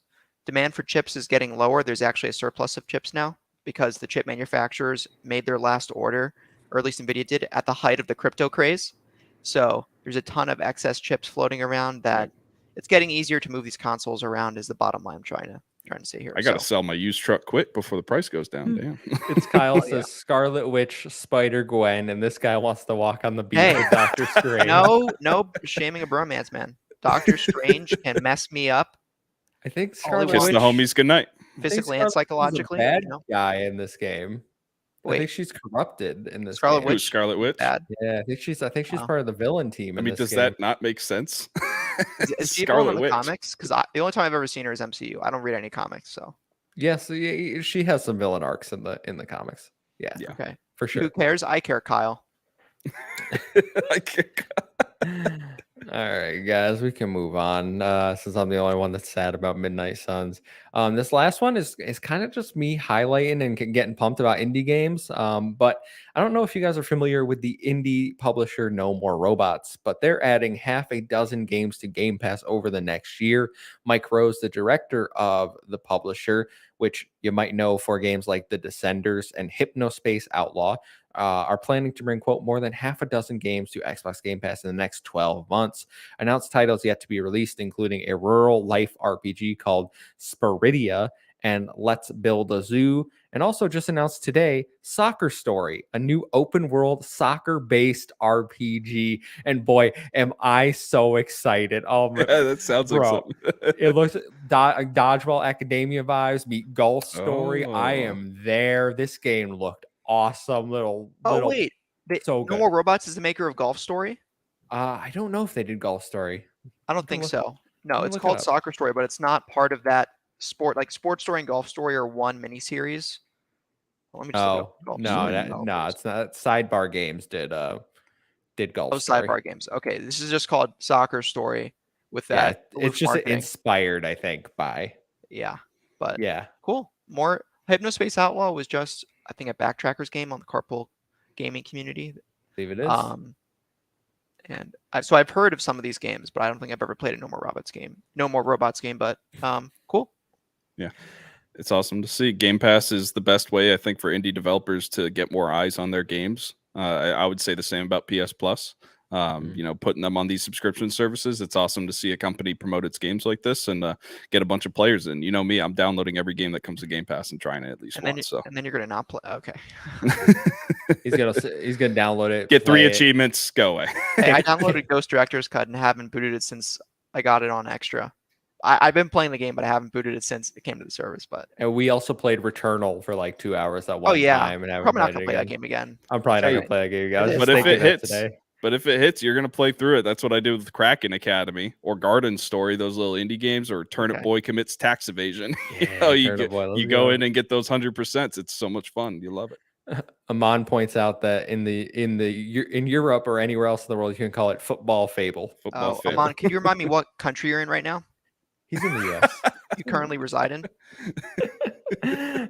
Demand for chips is getting lower. There's actually a surplus of chips now because the chip manufacturers made their last order, or at least NVIDIA did, at the height of the crypto craze. So there's a ton of excess chips floating around that it's getting easier to move these consoles around is the bottom line I'm trying to say here. I got to sell my used truck quick before the price goes down. Damn. It's Kyle says Scarlet Witch, Spider-Gwen, and this guy wants to walk on the beach with Doctor Strange. No shaming a bromance, man. Doctor Strange can mess me up. I think Scarlet Kiss Witch, the homies goodnight. Physically and psychologically. Bad guy in this game. I think she's corrupted in this Scarlet game. Witch. Who's Scarlet Witch? Bad. Yeah, I think she's part of the villain team. I mean, does that not make sense? Is she in the comics? Because the only time I've ever seen her is MCU. I don't read any comics, so. Yes, she has some villain arcs in the comics. Yeah. Okay. For sure. Who cares? I care, Kyle. I care. All right, guys, we can move on since I'm the only one that's sad about Midnight Suns. This last one is kind of just me highlighting and getting pumped about indie games. But I don't know if you guys are familiar with the indie publisher No More Robots, but they're adding half a dozen games to Game Pass over the next year. Mike Rose, the director of the publisher, which you might know for games like The Descenders and Hypnospace Outlaw, are planning to bring, quote, more than half a dozen games to Xbox Game Pass in the next 12 months. Announced titles yet to be released, including a rural life RPG called Spiridia and Let's Build a Zoo. And also just announced today, Soccer Story, a new open world soccer-based RPG. And boy, am I so excited. Oh, my, Yeah, that sounds like bro. something. It looks Dodgeball Academia vibes meet Golf Story. I Oh. am there. This game looked awesome. Oh Little wait, so No good. More Robots is the maker of Golf Story. I don't know if they did Golf Story. I don't think so. No, let me it's look it called up. Soccer Story, but it's not part of that sport. Like Sports Story and Golf Story are one miniseries. Let me just look up Oh Golf no, Story no, developers. it's not. Sidebar Games did Golf Oh, Story. Sidebar Games. Okay, this is just called Soccer Story with Yeah, that it's loose just marketing. inspired, I think, by. Yeah, but Yeah, cool. More Hypnospace Outlaw was just, I think, a Backtrackers game on the Carpool gaming community. I believe it is. And so I've heard of some of these games, but I don't think I've ever played a No More Robots game. But cool. Yeah, it's awesome to see. Game Pass is the best way, I think, for indie developers to get more eyes on their games. I would say the same about PS Plus. You know, putting them on these subscription services, it's awesome to see a company promote its games like this and get a bunch of players in. You know me, I'm downloading every game that comes to Game Pass and trying it at least once. And then you're gonna not play. Okay. He's gonna download it. Get 3 play it. achievements, go away. Hey, I downloaded Ghost Director's Cut and haven't booted it since I got it on Extra. I've been playing the game, but I haven't booted it since it came to the service. But And we also played Returnal for like 2 hours at one time, and haven't probably not played gonna it play that again. game again. I'm probably not Hey, gonna play that game again. I was it just But if thinking it that hits, today. but if it hits, you're gonna play through it. That's what I do with Kraken Academy or Garden Story, those little indie games, or Turnip Okay. Boy Commits Tax Evasion. Yeah, you go in and get those 100%. It's so much fun. You love it. Amon points out that in Europe or anywhere else in the world, you can call it football fable. Football fan. Amon, can you remind me what country you're in right now? He's in the U.S. You currently reside in?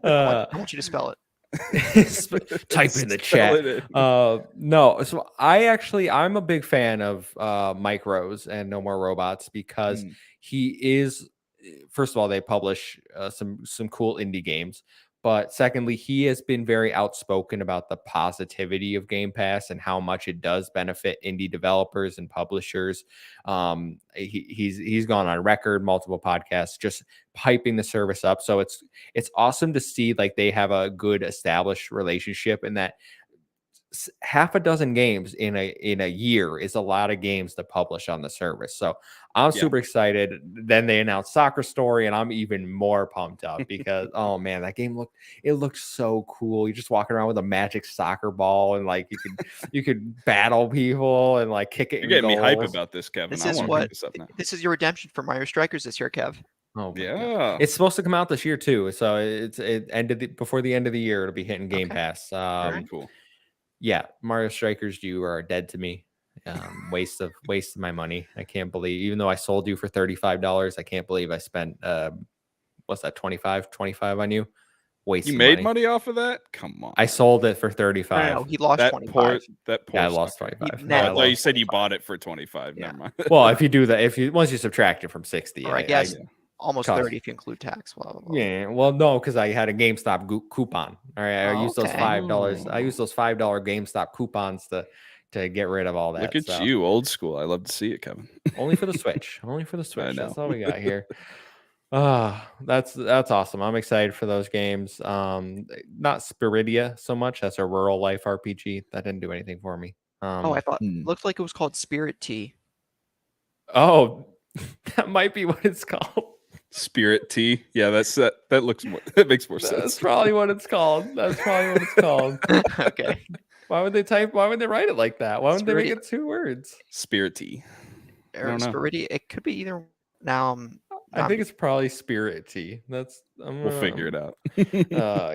Uh, I want you to spell it. type in the Spell chat. it in. No, so I'm a big fan of Mike Rose and No More Robots because he is, first of all, they publish some cool indie games. But secondly, he has been very outspoken about the positivity of Game Pass and how much it does benefit indie developers and publishers. He's gone on record, multiple podcasts, just hyping the service up. So it's awesome to see like they have a good established relationship, and that half a dozen games in a year is a lot of games to publish on the service. So I'm super excited. Then they announced Soccer Story, and I'm even more pumped up because oh man, that game looked so cool. You're just walking around with a magic soccer ball, and like you could battle people and like kick it. You're getting me hype goals. about this, Kevin. This I is want to what pick this up now. this is your redemption for Mario Strikers this year, Kev. Oh my God. Yeah. It's supposed to come out this year too. So it ended before the end of the year. It'll be hitting Game Okay. Pass. Very cool. Yeah, Mario Strikers, you are dead to me. Waste of my money. I can't believe, even though I sold you for $35, I can't believe I spent what's that, 25 on you. Waste. You made money off of that? Come on. I sold it for 35. No, he lost that 25. Yeah, I lost 25. He- Oh, net I thought you lost said you 25. bought it for 25. Yeah. Never mind. Well, if you do that, once you subtract it from 60, Or I guess yeah. almost Cost. 30 if you include tax. Blah, blah, blah. Yeah, well, no, because I had a GameStop coupon. All right, I used those Okay. $5. I used those $5 GameStop coupons to get rid of all that. Look at stuff. you, old school. I love to see it, Kevin. Only for the Switch. Only for the Switch. know. That's all we got here. That's awesome. I'm excited for those games. Not Spiridia so much. That's a rural life RPG. That didn't do anything for me. I thought looked like it was called Spirit Tea. Oh, that might be what it's called. Spirit Tea. Yeah, that looks more. That makes more sense. That's probably what it's called. Okay. Why would they write it like that? Why wouldn't they make it 2 words? Spirit Tea. Or don't know. Spiridia. It could be either. Now I think it's probably Spirit Tea. We'll figure it out.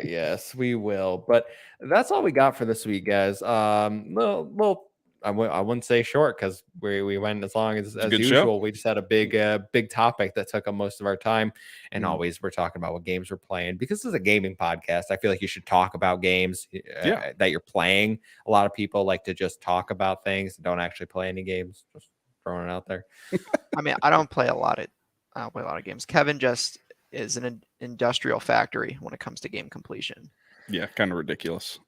Yes, we will. But that's all we got for this week, guys. Well, I wouldn't say short because we went as long as good usual. show. We just had a big topic that took up most of our time, and always we're talking about what games we're playing because this is a gaming podcast. I feel like you should talk about games that you're playing. A lot of people like to just talk about things and don't actually play any games. Just throwing it out there. I mean, I don't play a lot of games. Kevin just is an industrial factory when it comes to game completion. Yeah, kind of ridiculous.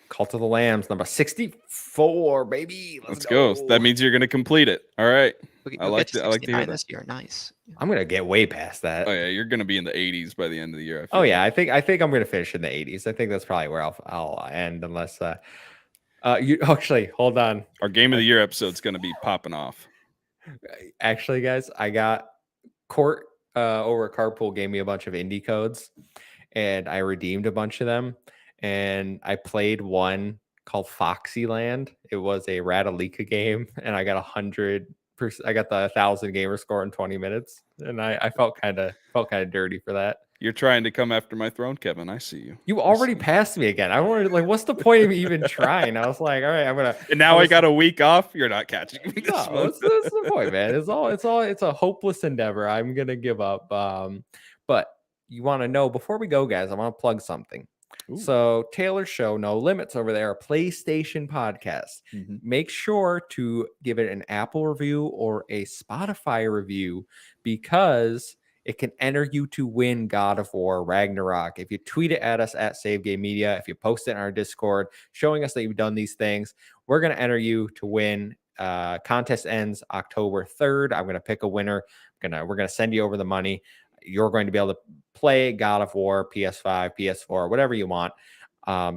Cult of the Lambs, number 64, baby. Let's go. That means you're going to complete it. All right. I like to hear that. This year. Nice. I'm gonna get way past that. Oh yeah, you're going to be in the 80s by the end of the year. Oh yeah, I think I'm gonna finish in the 80s. I think that's probably where I'll end, unless you actually hold on. Our game of the year episode's going to be popping off. Actually, guys, I got Court over Carpool gave me a bunch of indie codes, and I redeemed a bunch of them. And I played one called Foxyland. It was a Radalika game, and I got 100%. I got the 1,000 gamer score in 20 minutes, and I felt kind of dirty for that. You're trying to come after my throne, Kevin. I see you. You already passed me again. I wanted what's the point of me even trying? I was like, all right, I'm gonna. And now I got a week off. You're not catching me. No, that's the point, man. It's a hopeless endeavor. I'm gonna give up. But you want to know before we go, guys? I want to plug something. Ooh. So Taylor's show, No Limits, over there, a PlayStation podcast. Make sure to give it an Apple review or a Spotify review, because it can enter you to win God of War Ragnarok. If you tweet it at us at Save Game Media, if you post it in our Discord showing us that you've done these things, we're going to enter you to win. Contest ends October 3rd. I'm going to pick a winner. We're going to send you over the money. You're going to be able to play God of War, PS5, PS4, whatever you want.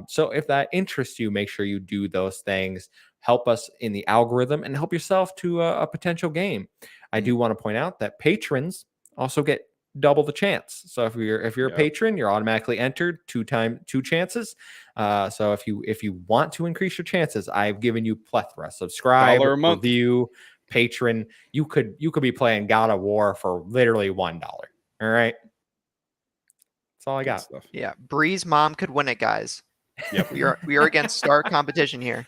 So if that interests you, make sure you do those things. Help us in the algorithm and help yourself to a potential game. I do want to point out that patrons also get double the chance. So if you're a patron, you're automatically entered two chances. So if you want to increase your chances, I've given you plethora. Subscribe, review, patron. You could be playing God of War for literally $1. All right. That's all I got. Stuff. Yeah. Bree's mom could win it, guys. Yep. we are against star competition here.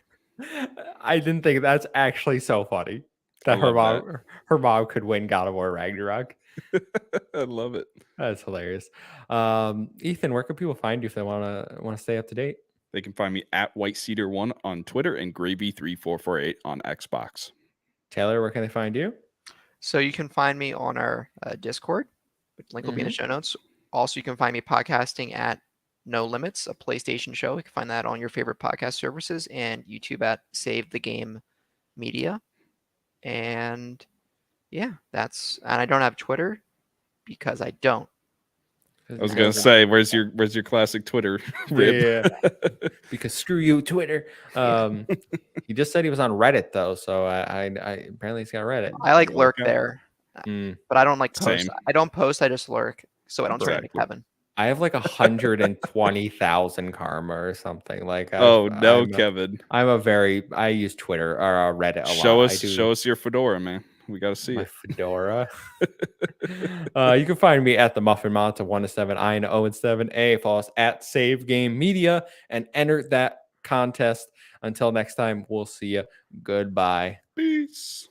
I didn't think that's actually so funny that her mom could win God of War Ragnarok. I love it. That's hilarious. Ethan, where can people find you if they want to stay up to date? They can find me at WhiteCedar1 on Twitter and Gravy3448 on Xbox. Taylor, where can they find you? So you can find me on our Discord. Link will be in the show notes. Also, you can find me podcasting at No Limits, a PlayStation show. You can find that on your favorite podcast services, and YouTube at Save the Game Media. And yeah, and I don't have Twitter because I don't. I was gonna say, where's your classic Twitter? Yeah, because screw you, Twitter. He just said he was on Reddit though, so I apparently he's got Reddit. I lurk there, but I don't post. Same. I don't post. I just lurk, so I don't turn into Kevin. I have 120,000 karma or something. Kevin. I use Twitter or Reddit a lot. Show us your fedora, man. We got to see my fedora. You can find me at the Muffin Monster 1 to 7, I and O and 7A. Follow us at Save Game Media and enter that contest. Until next time, we'll see you. Goodbye. Peace.